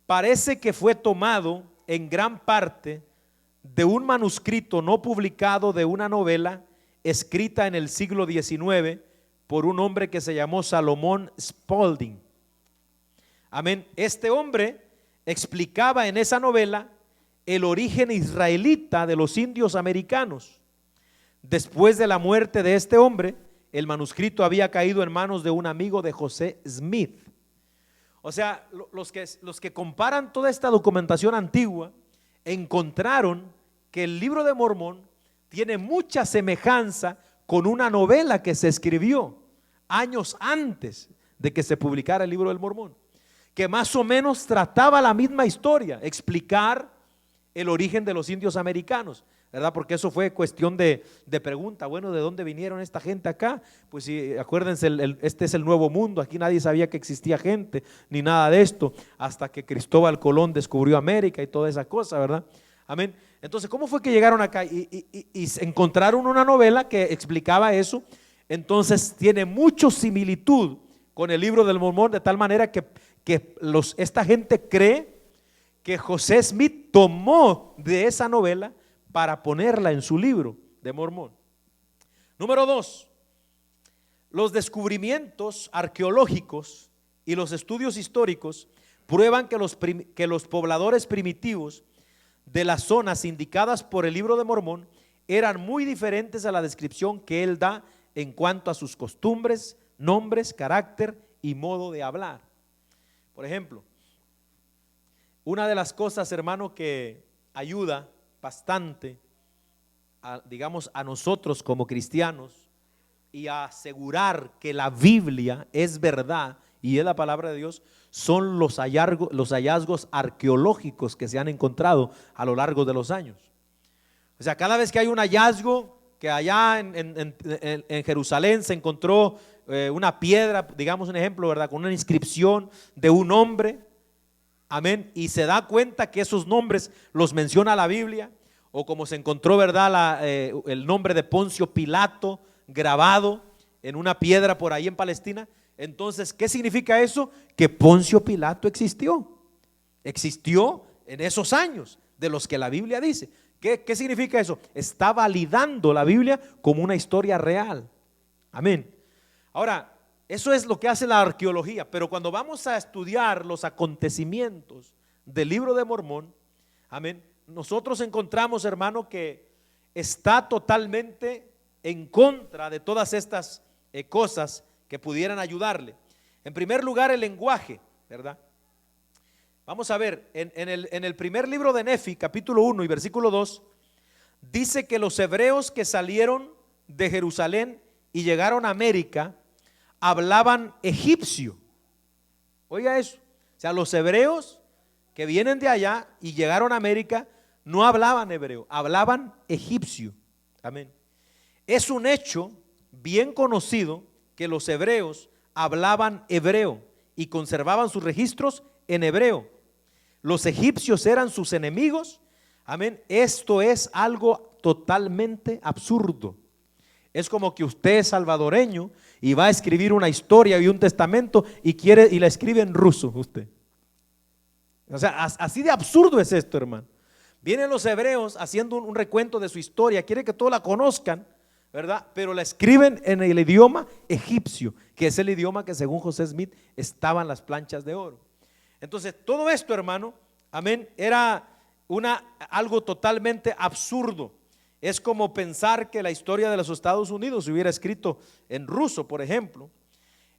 parece que fue tomado en gran parte de un manuscrito no publicado de una novela escrita en el siglo XIX por un hombre que se llamó Salomón Spaulding. Amén. Este hombre explicaba en esa novela el origen israelita de los indios americanos. Después de la muerte de este hombre, el manuscrito había caído en manos de un amigo de José Smith. O sea, los que comparan toda esta documentación antigua encontraron que el libro de Mormón tiene mucha semejanza con una novela que se escribió años antes de que se publicara el libro del Mormón, que más o menos trataba la misma historia, explicar el origen de los indios americanos, ¿verdad? Porque eso fue cuestión de pregunta. Bueno, ¿de dónde vinieron esta gente acá? Pues sí, acuérdense, este es el Nuevo Mundo, aquí nadie sabía que existía gente, ni nada de esto, hasta que Cristóbal Colón descubrió América y toda esa cosa, ¿verdad? Amén. Entonces, ¿cómo fue que llegaron acá y encontraron una novela que explicaba eso? Entonces, tiene mucha similitud con el libro del Mormón, de tal manera que esta gente cree que José Smith tomó de esa novela para ponerla en su libro de Mormón. Número 2, los descubrimientos arqueológicos y los estudios históricos prueban que los pobladores primitivos de las zonas indicadas por el libro de Mormón eran muy diferentes a la descripción que él da en cuanto a sus costumbres, nombres, carácter y modo de hablar. Por ejemplo, una de las cosas, hermano, que ayuda bastante digamos, a nosotros como cristianos y a asegurar que la Biblia es verdad y es la palabra de Dios, son los hallazgos arqueológicos que se han encontrado a lo largo de los años. O sea, cada vez que hay un hallazgo, que allá en Jerusalén se encontró una piedra, digamos un ejemplo, ¿verdad?, con una inscripción de un hombre, amén, y se da cuenta que esos nombres los menciona la Biblia, o como se encontró, ¿verdad?, el nombre de Poncio Pilato grabado en una piedra por ahí en Palestina. Entonces, ¿qué significa eso? Que Poncio Pilato existió en esos años de los que la Biblia dice. ¿Qué significa eso? Está validando la Biblia como una historia real. Amén. Ahora, eso es lo que hace la arqueología, pero cuando vamos a estudiar los acontecimientos del libro de Mormón, amén, nosotros encontramos, hermano, que está totalmente en contra de todas estas cosas que pudieran ayudarle. En primer lugar, el lenguaje, ¿verdad? Vamos a ver, en el primer libro de Nefi, capítulo 1 y versículo 2, dice que los hebreos que salieron de Jerusalén y llegaron a América hablaban egipcio. Oiga eso, o sea, los hebreos que vienen de allá y llegaron a América no hablaban hebreo, hablaban egipcio. Amén. Es un hecho bien conocido que los hebreos hablaban hebreo y conservaban sus registros en hebreo. Los egipcios eran sus enemigos. Amén. Esto es algo totalmente absurdo. Es como que usted es salvadoreño y va a escribir una historia y un testamento y la escribe en ruso usted. O sea, así de absurdo es esto, hermano. Vienen los hebreos haciendo un recuento de su historia, quiere que todos la conozcan, ¿verdad? Pero la escriben en el idioma egipcio, que es el idioma que según José Smith estaban las planchas de oro. Entonces, todo esto, hermano, amén, era algo totalmente absurdo. Es como pensar que la historia de los Estados Unidos se hubiera escrito en ruso, por ejemplo.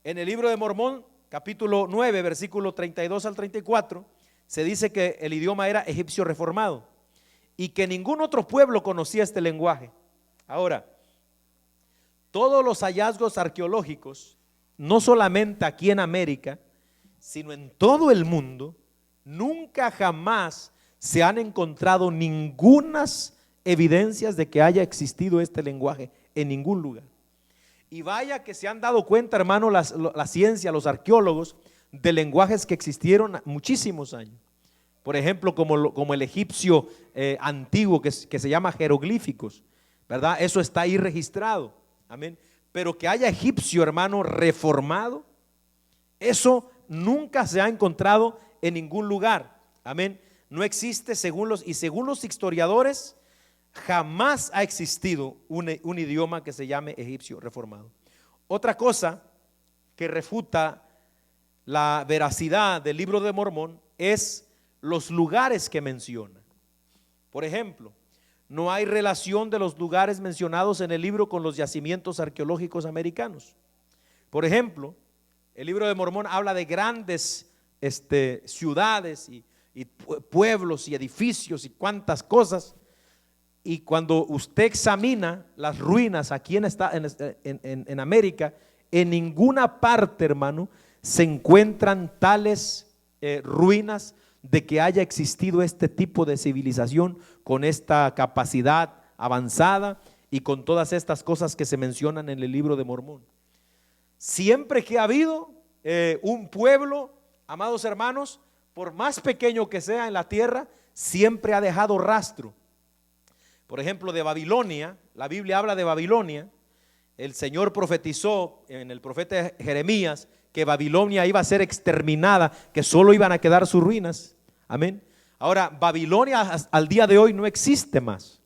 En el libro de Mormón, capítulo 9, versículo 32 al 34, se dice que el idioma era egipcio reformado y que ningún otro pueblo conocía este lenguaje. Ahora, todos los hallazgos arqueológicos, no solamente aquí en América, sino en todo el mundo, nunca jamás se han encontrado ningunas evidencias de que haya existido este lenguaje en ningún lugar. Y vaya que se han dado cuenta, hermano, la ciencia, los arqueólogos, de lenguajes que existieron muchísimos años. Por ejemplo, como el egipcio antiguo que se llama jeroglíficos, ¿verdad? Eso está ahí registrado. Amén. Pero que haya egipcio, hermano, reformado, eso nunca se ha encontrado en ningún lugar. Amén. No existe según los historiadores, jamás ha existido un idioma que se llame egipcio reformado. Otra cosa que refuta la veracidad del libro de Mormón es los lugares que menciona. Por ejemplo, no hay relación de los lugares mencionados en el libro con los yacimientos arqueológicos americanos. Por ejemplo, el libro de Mormón habla de grandes ciudades y pueblos y edificios y cuantas cosas, y cuando usted examina las ruinas aquí en América, en ninguna parte, hermano, se encuentran tales ruinas de que haya existido este tipo de civilización con esta capacidad avanzada y con todas estas cosas que se mencionan en el libro de Mormón. Siempre que ha habido un pueblo, amados hermanos, por más pequeño que sea en la tierra, siempre ha dejado rastro. Por ejemplo, de Babilonia, la Biblia habla de Babilonia. El Señor profetizó en el profeta Jeremías que Babilonia iba a ser exterminada, que solo iban a quedar sus ruinas. Amén. Ahora, Babilonia al día de hoy no existe más,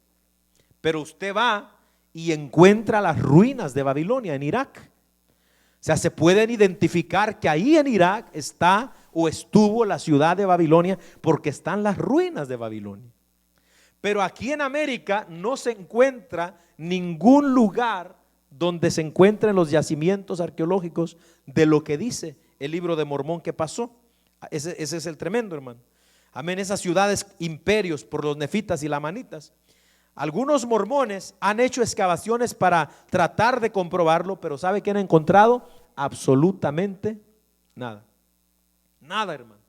pero usted va y encuentra las ruinas de Babilonia en Irak. O sea, se pueden identificar que ahí en Irak está o estuvo la ciudad de Babilonia, porque están las ruinas de Babilonia. Pero aquí en América no se encuentra ningún lugar donde se encuentren los yacimientos arqueológicos de lo que dice el libro de Mormón que pasó. Ese es el tremendo, hermano. Amén. Esas ciudades, imperios por los nefitas y lamanitas. Algunos mormones han hecho excavaciones para tratar de comprobarlo, pero ¿sabe qué han encontrado? Absolutamente nada. Nada, hermano.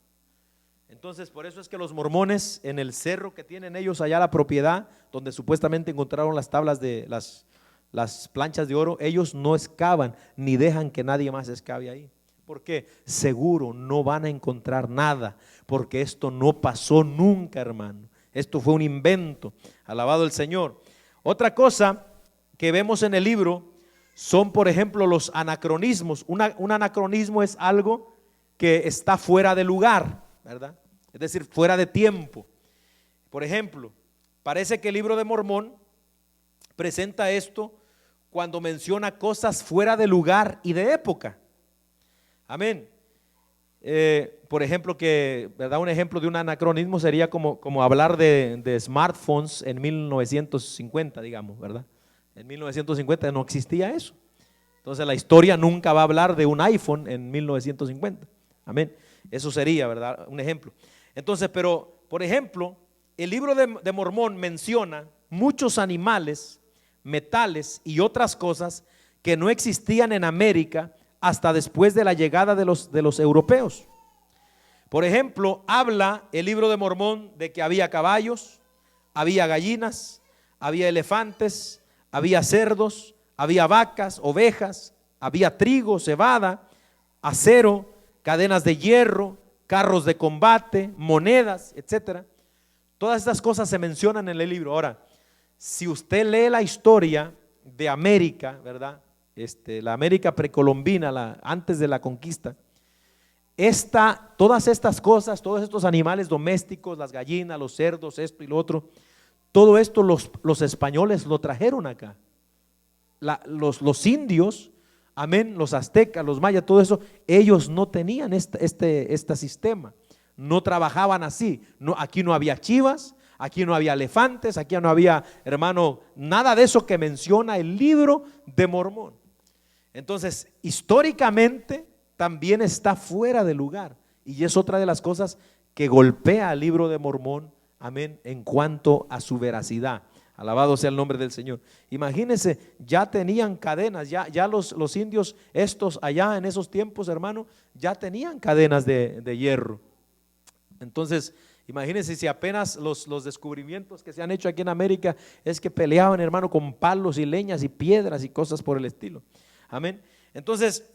Entonces, por eso es que los mormones, en el cerro que tienen ellos allá, la propiedad donde supuestamente encontraron las tablas de las planchas de oro, ellos no excavan ni dejan que nadie más excave ahí. ¿Por qué? Seguro no van a encontrar nada, porque esto no pasó nunca, hermano. Esto fue un invento, alabado el Señor. Otra cosa que vemos en el libro son, por ejemplo, los anacronismos. Un anacronismo es algo que está fuera de lugar, ¿verdad? Es decir, fuera de tiempo. Por ejemplo, parece que el libro de Mormón presenta esto cuando menciona cosas fuera de lugar y de época. Amén. Por ejemplo, ¿verdad? Un ejemplo de un anacronismo sería como hablar de smartphones en 1950, digamos, ¿verdad? En 1950 no existía eso. Entonces la historia nunca va a hablar de un iPhone en 1950. Amén. Eso sería, ¿verdad? Un ejemplo. Entonces, pero, por ejemplo, el libro de Mormón menciona muchos animales, metales y otras cosas que no existían en América hasta después de la llegada de los europeos. Por ejemplo, habla el libro de Mormón de que había caballos, había gallinas, había elefantes, había cerdos, había vacas, ovejas, había trigo, cebada, acero, cadenas de hierro, carros de combate, monedas, etcétera. Todas estas cosas se mencionan en el libro. Ahora, si usted lee la historia de América, ¿verdad? La América precolombina, antes de la conquista, todas estas cosas, todos estos animales domésticos, las gallinas, los cerdos, esto y lo otro, todo esto los españoles lo trajeron acá. Los indios, amén, los aztecas, los mayas, todo eso, ellos no tenían este sistema, no trabajaban así. No, aquí no había chivas, aquí no había elefantes, aquí no había, hermano, nada de eso que menciona el libro de Mormón. Entonces, históricamente también está fuera de lugar, y es otra de las cosas que golpea al libro de Mormón, amén, en cuanto a su veracidad. Alabado sea el nombre del Señor. Imagínense, ya tenían cadenas, ya los indios estos allá en esos tiempos, hermano, ya tenían cadenas de hierro. Entonces, imagínense si apenas los descubrimientos que se han hecho aquí en América es que peleaban, hermano, con palos y leñas y piedras y cosas por el estilo. Amén. Entonces,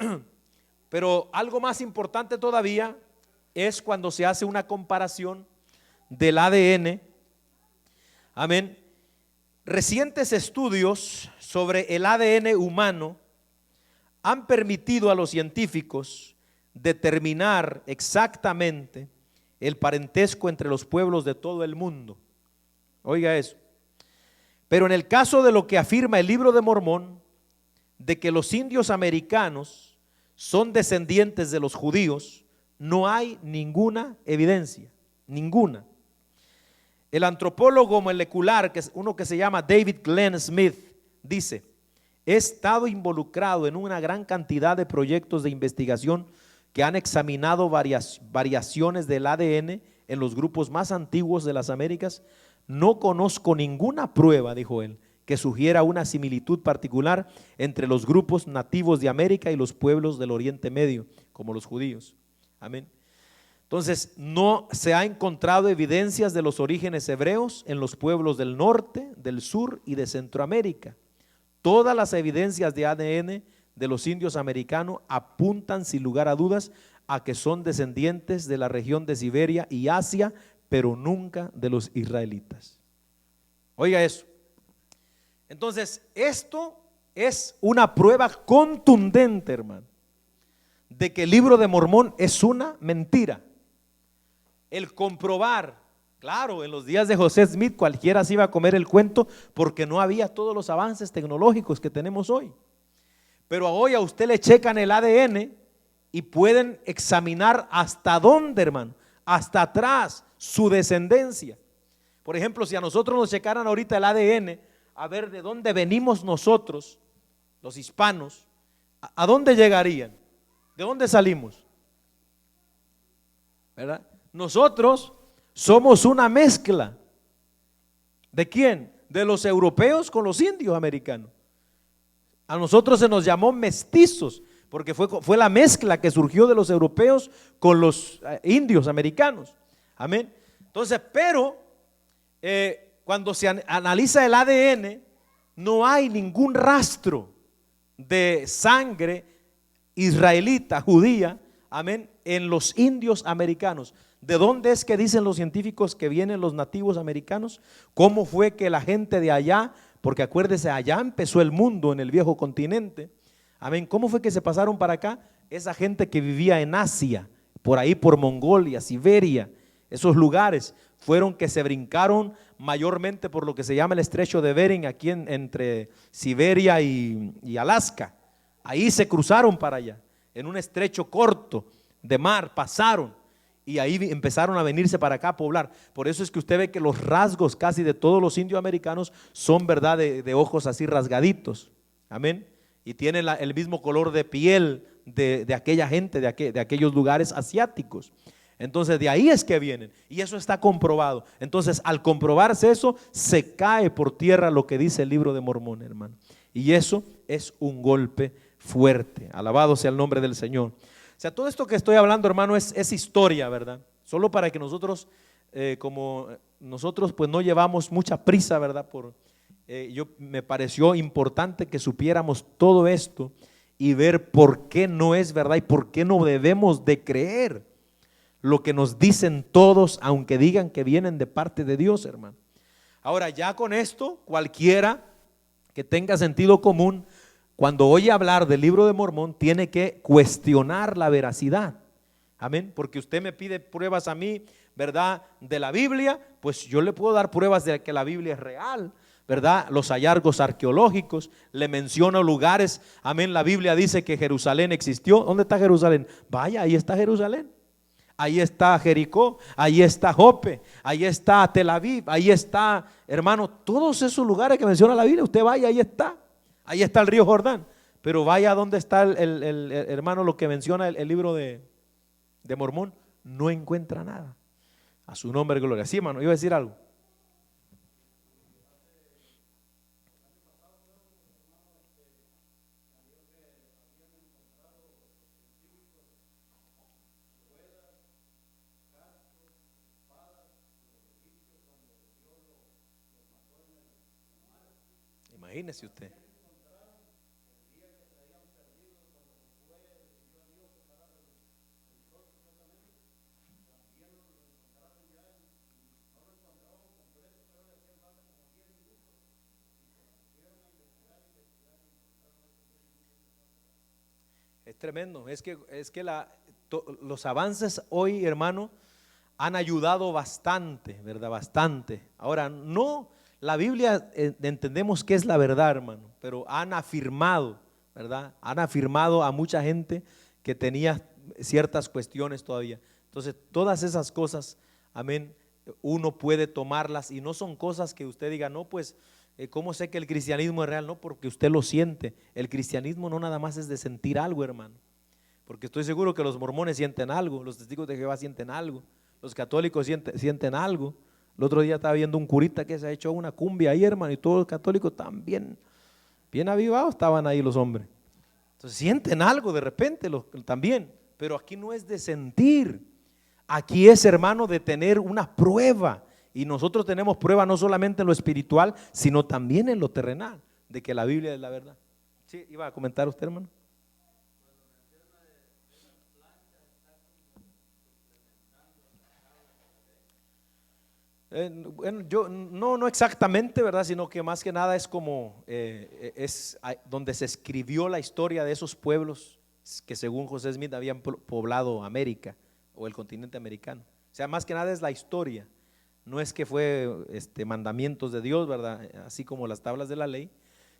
pero algo más importante todavía es cuando se hace una comparación del ADN. Amén. Recientes estudios sobre el ADN humano han permitido a los científicos determinar exactamente el parentesco entre los pueblos de todo el mundo. Oiga eso. Pero en el caso de lo que afirma el libro de Mormón, de que los indios americanos son descendientes de los judíos, no hay ninguna evidencia, ninguna. El antropólogo molecular, que es uno que se llama David Glenn Smith, dice: he estado involucrado en una gran cantidad de proyectos de investigación que han examinado variaciones del ADN en los grupos más antiguos de las Américas. No conozco ninguna prueba, dijo él, que sugiera una similitud particular entre los grupos nativos de América y los pueblos del Oriente Medio, como los judíos. Amén. Entonces, no se ha encontrado evidencias de los orígenes hebreos en los pueblos del norte, del sur y de Centroamérica. Todas las evidencias de ADN de los indios americanos apuntan sin lugar a dudas a que son descendientes de la región de Siberia y Asia, pero nunca de los israelitas. Oiga eso. Entonces, esto es una prueba contundente, hermano, de que el libro de Mormón es una mentira. El comprobar, claro, en los días de José Smith cualquiera se iba a comer el cuento porque no había todos los avances tecnológicos que tenemos hoy. Pero hoy a usted le checan el ADN y pueden examinar hasta dónde, hermano, hasta atrás, su descendencia. Por ejemplo, si a nosotros nos checaran ahorita el ADN, a ver de dónde venimos nosotros, los hispanos, ¿a dónde llegarían? ¿De dónde salimos? ¿Verdad? Nosotros somos una mezcla. ¿De quién? De los europeos con los indios americanos. A nosotros se nos llamó mestizos, porque fue la mezcla que surgió de los europeos con los indios americanos. Amén. Entonces, pero cuando se analiza el ADN, no hay ningún rastro de sangre israelita, judía, amén, en los indios americanos. ¿De dónde es que dicen los científicos que vienen los nativos americanos? ¿Cómo fue que la gente de allá, porque acuérdese, allá empezó el mundo en el viejo continente, amén, cómo fue que se pasaron para acá? Esa gente que vivía en Asia, por ahí por Mongolia, Siberia, esos lugares, fueron que se brincaron mayormente por lo que se llama el estrecho de Bering, aquí entre Siberia y Alaska. Ahí se cruzaron para allá, en un estrecho corto de mar, pasaron y ahí empezaron a venirse para acá a poblar. Por eso es que usted ve que los rasgos casi de todos los indios americanos son, verdad, de ojos así rasgaditos, amén, y tienen el mismo color de piel de aquella gente, de aquellos lugares asiáticos. Entonces de ahí es que vienen y eso está comprobado. Entonces al comprobarse eso, se cae por tierra lo que dice el libro de Mormón, hermano, y eso es un golpe fuerte. Alabado sea el nombre del Señor. O sea, todo esto que estoy hablando, hermano, es historia, ¿verdad? Solo para que nosotros, como nosotros pues no llevamos mucha prisa, ¿verdad? Me pareció importante que supiéramos todo esto y ver por qué no es verdad y por qué no debemos de creer lo que nos dicen todos, aunque digan que vienen de parte de Dios, hermano. Ahora, ya con esto, cualquiera que tenga sentido común, cuando oye hablar del libro de Mormón, tiene que cuestionar la veracidad. Amén, porque usted me pide pruebas a mí, ¿verdad? De la Biblia, pues yo le puedo dar pruebas de que la Biblia es real, ¿verdad? Los hallazgos arqueológicos, le menciono lugares, amén, la Biblia dice que Jerusalén existió. ¿Dónde está Jerusalén? Vaya, ahí está Jerusalén. Ahí está Jericó, ahí está Jope, ahí está Tel Aviv, ahí está, hermano, todos esos lugares que menciona la Biblia, usted vaya, ahí está el río Jordán, pero vaya donde está el hermano, lo que menciona el libro de Mormón, no encuentra nada. A su nombre, gloria. Sí, hermano, iba a decir algo. Imagínese usted. Es tremendo, los avances hoy, hermano, han ayudado bastante, ¿verdad? Bastante. Ahora, no, la Biblia entendemos que es la verdad, hermano, pero han afirmado, ¿verdad? Han afirmado a mucha gente que tenía ciertas cuestiones todavía. Entonces, todas esas cosas, amén, uno puede tomarlas y no son cosas que usted diga, no, pues, ¿cómo sé que el cristianismo es real? No, porque usted lo siente. El cristianismo no nada más es de sentir algo, hermano, porque estoy seguro que los mormones sienten algo, los testigos de Jehová sienten algo, los católicos sienten algo. El otro día estaba viendo un curita que se ha hecho una cumbia ahí, hermano, y todos los católicos también, bien avivados estaban ahí los hombres. Entonces sienten algo de repente también, pero aquí no es de sentir, aquí es, hermano, de tener una prueba. Y nosotros tenemos prueba no solamente en lo espiritual, sino también en lo terrenal, de que la Biblia es la verdad. Sí, iba a comentar usted, hermano. Bueno, yo no exactamente, ¿verdad? Sino que más que nada es como donde se escribió la historia de esos pueblos que según José Smith habían poblado América o el continente americano. O sea, más que nada es la historia. No es que fue mandamientos de Dios, ¿verdad? Así como las tablas de la ley,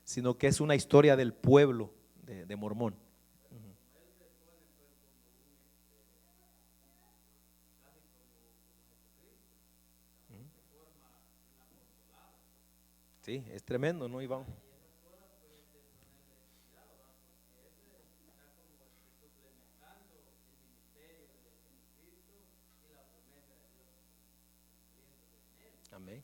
sino que es una historia del pueblo de Mormón. Sí, es tremendo, ¿no, Iván? Amén.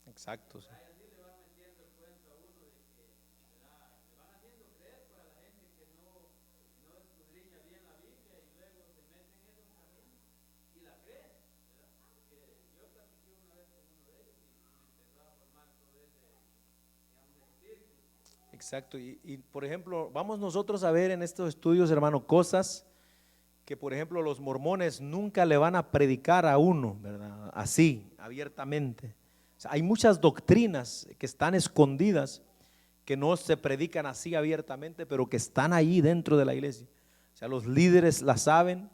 Exacto, sí. Exacto. Por ejemplo, vamos nosotros a ver en estos estudios, hermano, cosas que por ejemplo los mormones nunca le van a predicar a uno, ¿verdad? Así, abiertamente. O sea, hay muchas doctrinas que están escondidas, que no se predican así abiertamente, pero que están ahí dentro de la iglesia. O sea, los líderes las saben,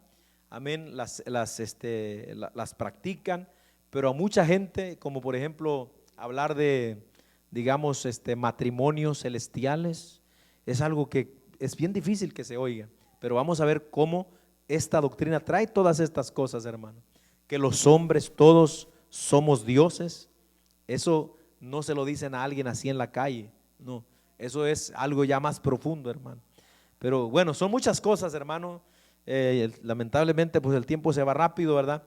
amén, las practican, pero a mucha gente, como por ejemplo hablar de, digamos, matrimonios celestiales, es algo que es bien difícil que se oiga, pero vamos a ver cómo esta doctrina trae todas estas cosas, hermano. Que los hombres todos somos dioses, eso no se lo dicen a alguien así en la calle, no, eso es algo ya más profundo, hermano. Pero bueno, son muchas cosas, hermano. Lamentablemente pues el tiempo se va rápido, ¿verdad?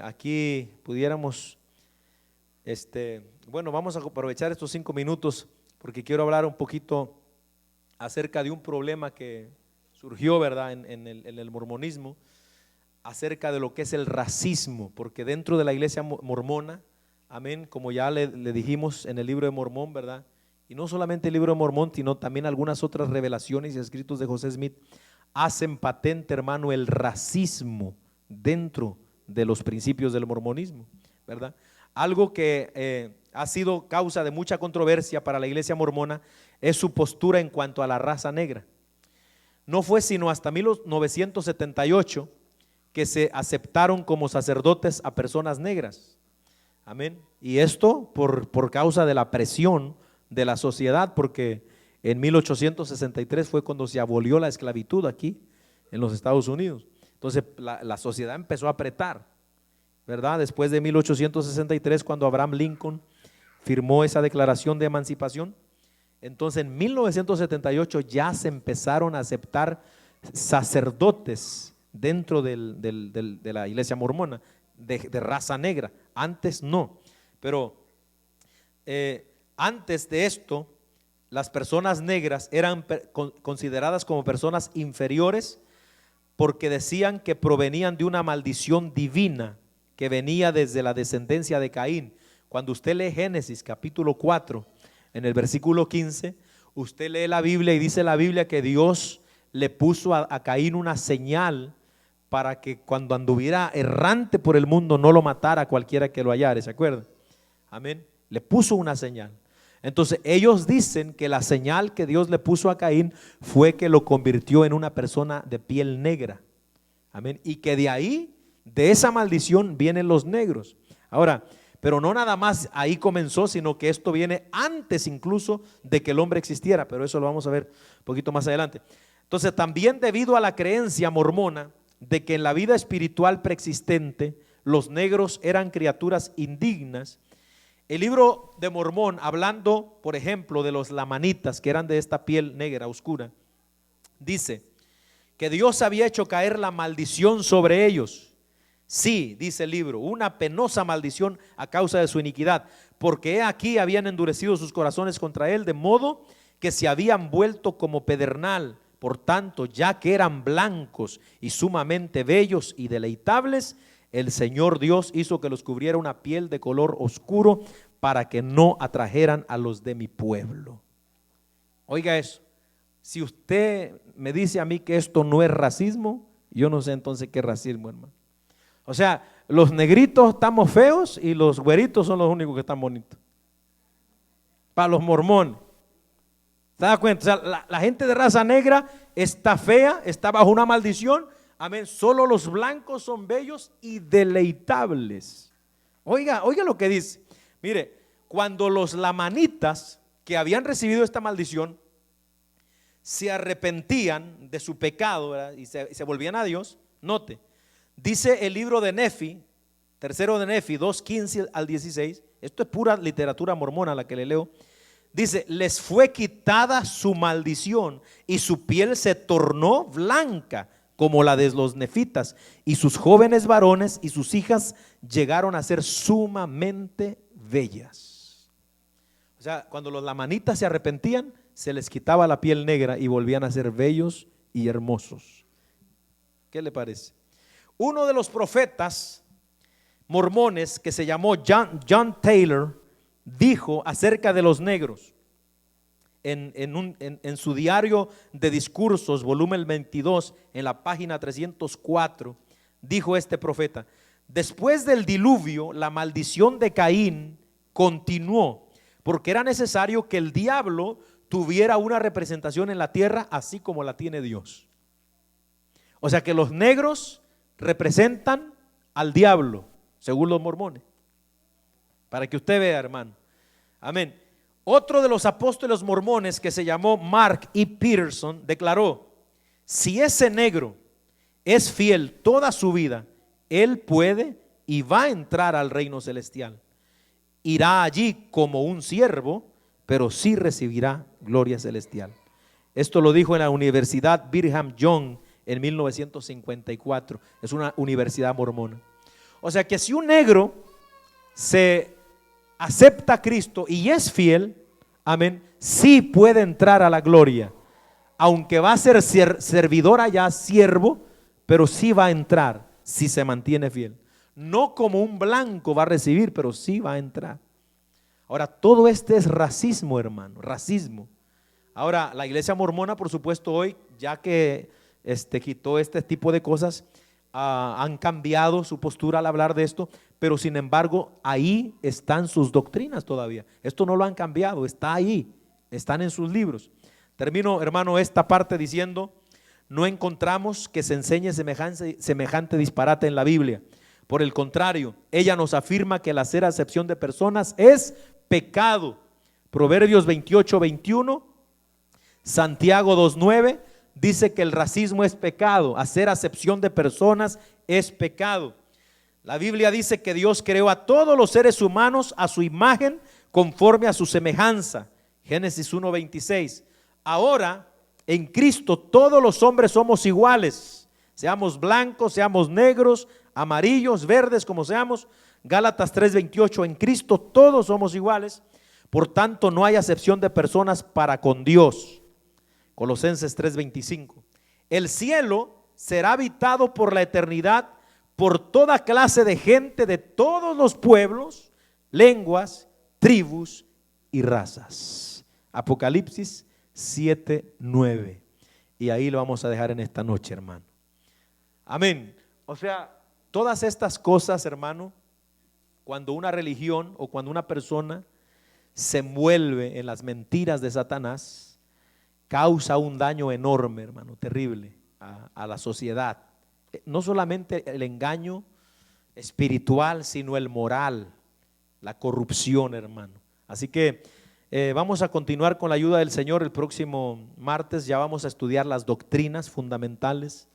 Aquí pudiéramos, bueno, vamos a aprovechar estos 5 minutos porque quiero hablar un poquito acerca de un problema que surgió, ¿verdad?, en el mormonismo, acerca de lo que es el racismo, porque dentro de la iglesia mormona, amén, como ya le dijimos en el libro de Mormón, ¿verdad?, y no solamente el libro de Mormón, sino también algunas otras revelaciones y escritos de José Smith, hacen patente, hermano, el racismo dentro de los principios del mormonismo, ¿verdad? Algo que ha sido causa de mucha controversia para la iglesia mormona es su postura en cuanto a la raza negra. No fue sino hasta 1978 que se aceptaron como sacerdotes a personas negras, amén, y esto por causa de la presión de la sociedad, porque en 1863 fue cuando se abolió la esclavitud aquí en los Estados Unidos. Entonces la sociedad empezó a apretar, ¿verdad? Después de 1863, cuando Abraham Lincoln firmó esa declaración de emancipación, entonces en 1978 ya se empezaron a aceptar sacerdotes dentro de la iglesia mormona de raza negra. Antes no, pero antes de esto las personas negras eran consideradas como personas inferiores porque decían que provenían de una maldición divina que venía desde la descendencia de Caín. Cuando usted lee Génesis capítulo 4, en el versículo 15, usted lee la Biblia y dice la Biblia que Dios le puso a Caín una señal para que cuando anduviera errante por el mundo no lo matara cualquiera que lo hallare, ¿se acuerdan? Amén, le puso una señal. Entonces ellos dicen que la señal que Dios le puso a Caín fue que lo convirtió en una persona de piel negra, amén, y que de ahí, de esa maldición vienen los negros. Ahora, pero no nada más ahí comenzó, sino que esto viene antes incluso de que el hombre existiera, pero eso lo vamos a ver un poquito más adelante. Entonces también debido a la creencia mormona de que en la vida espiritual preexistente los negros eran criaturas indignas, el libro de Mormón, hablando por ejemplo de los lamanitas, que eran de esta piel negra oscura, dice que Dios había hecho caer la maldición sobre ellos. Sí, dice el libro, una penosa maldición a causa de su iniquidad, porque he aquí habían endurecido sus corazones contra él, de modo que se habían vuelto como pedernal. Por tanto, ya que eran blancos y sumamente bellos y deleitables, el Señor Dios hizo que los cubriera una piel de color oscuro para que no atrajeran a los de mi pueblo. Oiga eso, si usted me dice a mí que esto no es racismo, yo no sé entonces qué racismo, hermano. O sea, los negritos estamos feos y los güeritos son los únicos que están bonitos. Para los mormones. ¿Se da cuenta? O sea, la gente de raza negra está fea, está bajo una maldición. Amén. Solo los blancos son bellos y deleitables. Oiga lo que dice. Mire, cuando los lamanitas que habían recibido esta maldición se arrepentían de su pecado, ¿verdad?, y se volvían a Dios, note. Dice el libro de Nefi, tercero de Nefi 2:15 al 16, esto es pura literatura mormona la que le leo. Dice, les fue quitada su maldición y su piel se tornó blanca como la de los nefitas, y sus jóvenes varones y sus hijas llegaron a ser sumamente bellas. O sea, cuando los lamanitas se arrepentían, se les quitaba la piel negra y volvían a ser bellos y hermosos. ¿Qué le parece? Uno de los profetas mormones que se llamó John Taylor dijo acerca de los negros: en su diario de discursos, volumen 22, en la página 304, dijo este profeta: después del diluvio, la maldición de Caín continuó, porque era necesario que el diablo tuviera una representación en la tierra, así como la tiene Dios. O sea que los negros representan al diablo, según los mormones, para que usted vea, hermano. Amén. Otro de los apóstoles mormones, que se llamó Mark E. Peterson, declaró: si ese negro es fiel toda su vida, él puede y va a entrar al reino celestial. Irá allí como un siervo, pero sí recibirá gloria celestial. Esto lo dijo en la Universidad Brigham Young en 1954. Es una universidad mormona. O sea que si un negro se acepta a Cristo y es fiel, amén, sí puede entrar a la gloria, aunque va a ser servidor allá, siervo, pero sí va a entrar si se mantiene fiel. No como un blanco va a recibir, pero sí va a entrar. Ahora, todo este es racismo, hermano, racismo. Ahora, la iglesia mormona, por supuesto, hoy, ya que quitó este tipo de cosas, han cambiado su postura al hablar de esto, pero sin embargo, ahí están sus doctrinas todavía. Esto no lo han cambiado, está ahí, están en sus libros. Termino, hermano, esta parte diciendo: no encontramos que se enseñe semejante disparate en la Biblia. Por el contrario, ella nos afirma que el hacer acepción de personas es pecado. Proverbios 28:21, Santiago 2:9 dice que el racismo es pecado, hacer acepción de personas es pecado. La Biblia dice que Dios creó a todos los seres humanos a su imagen, conforme a su semejanza. Génesis 1:26. Ahora, en Cristo todos los hombres somos iguales, seamos blancos, seamos negros, amarillos, verdes, como seamos. Gálatas 3:28, en Cristo todos somos iguales, por tanto no hay acepción de personas para con Dios. Colosenses 3:25, el cielo será habitado por la eternidad por toda clase de gente de todos los pueblos, lenguas, tribus y razas. Apocalipsis 7:9. Y ahí lo vamos a dejar en esta noche, hermano. Amén. O sea, todas estas cosas, hermano, cuando una religión o cuando una persona se envuelve en las mentiras de Satanás, causa un daño enorme, hermano, terrible a la sociedad. No solamente el engaño espiritual, sino el moral, la corrupción, hermano. Así que vamos a continuar con la ayuda del Señor. El próximo martes ya vamos a estudiar las doctrinas fundamentales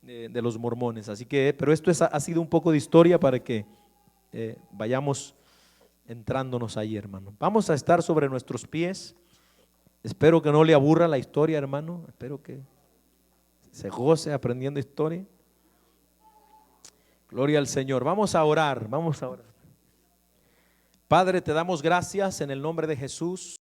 de los mormones. Así que, pero esto ha sido un poco de historia para que vayamos entrándonos ahí, hermano. Vamos a estar sobre nuestros pies. Espero que no le aburra la historia, hermano. Espero que se goce aprendiendo historia. Gloria al Señor. Vamos a orar, vamos a orar. Padre, te damos gracias en el nombre de Jesús.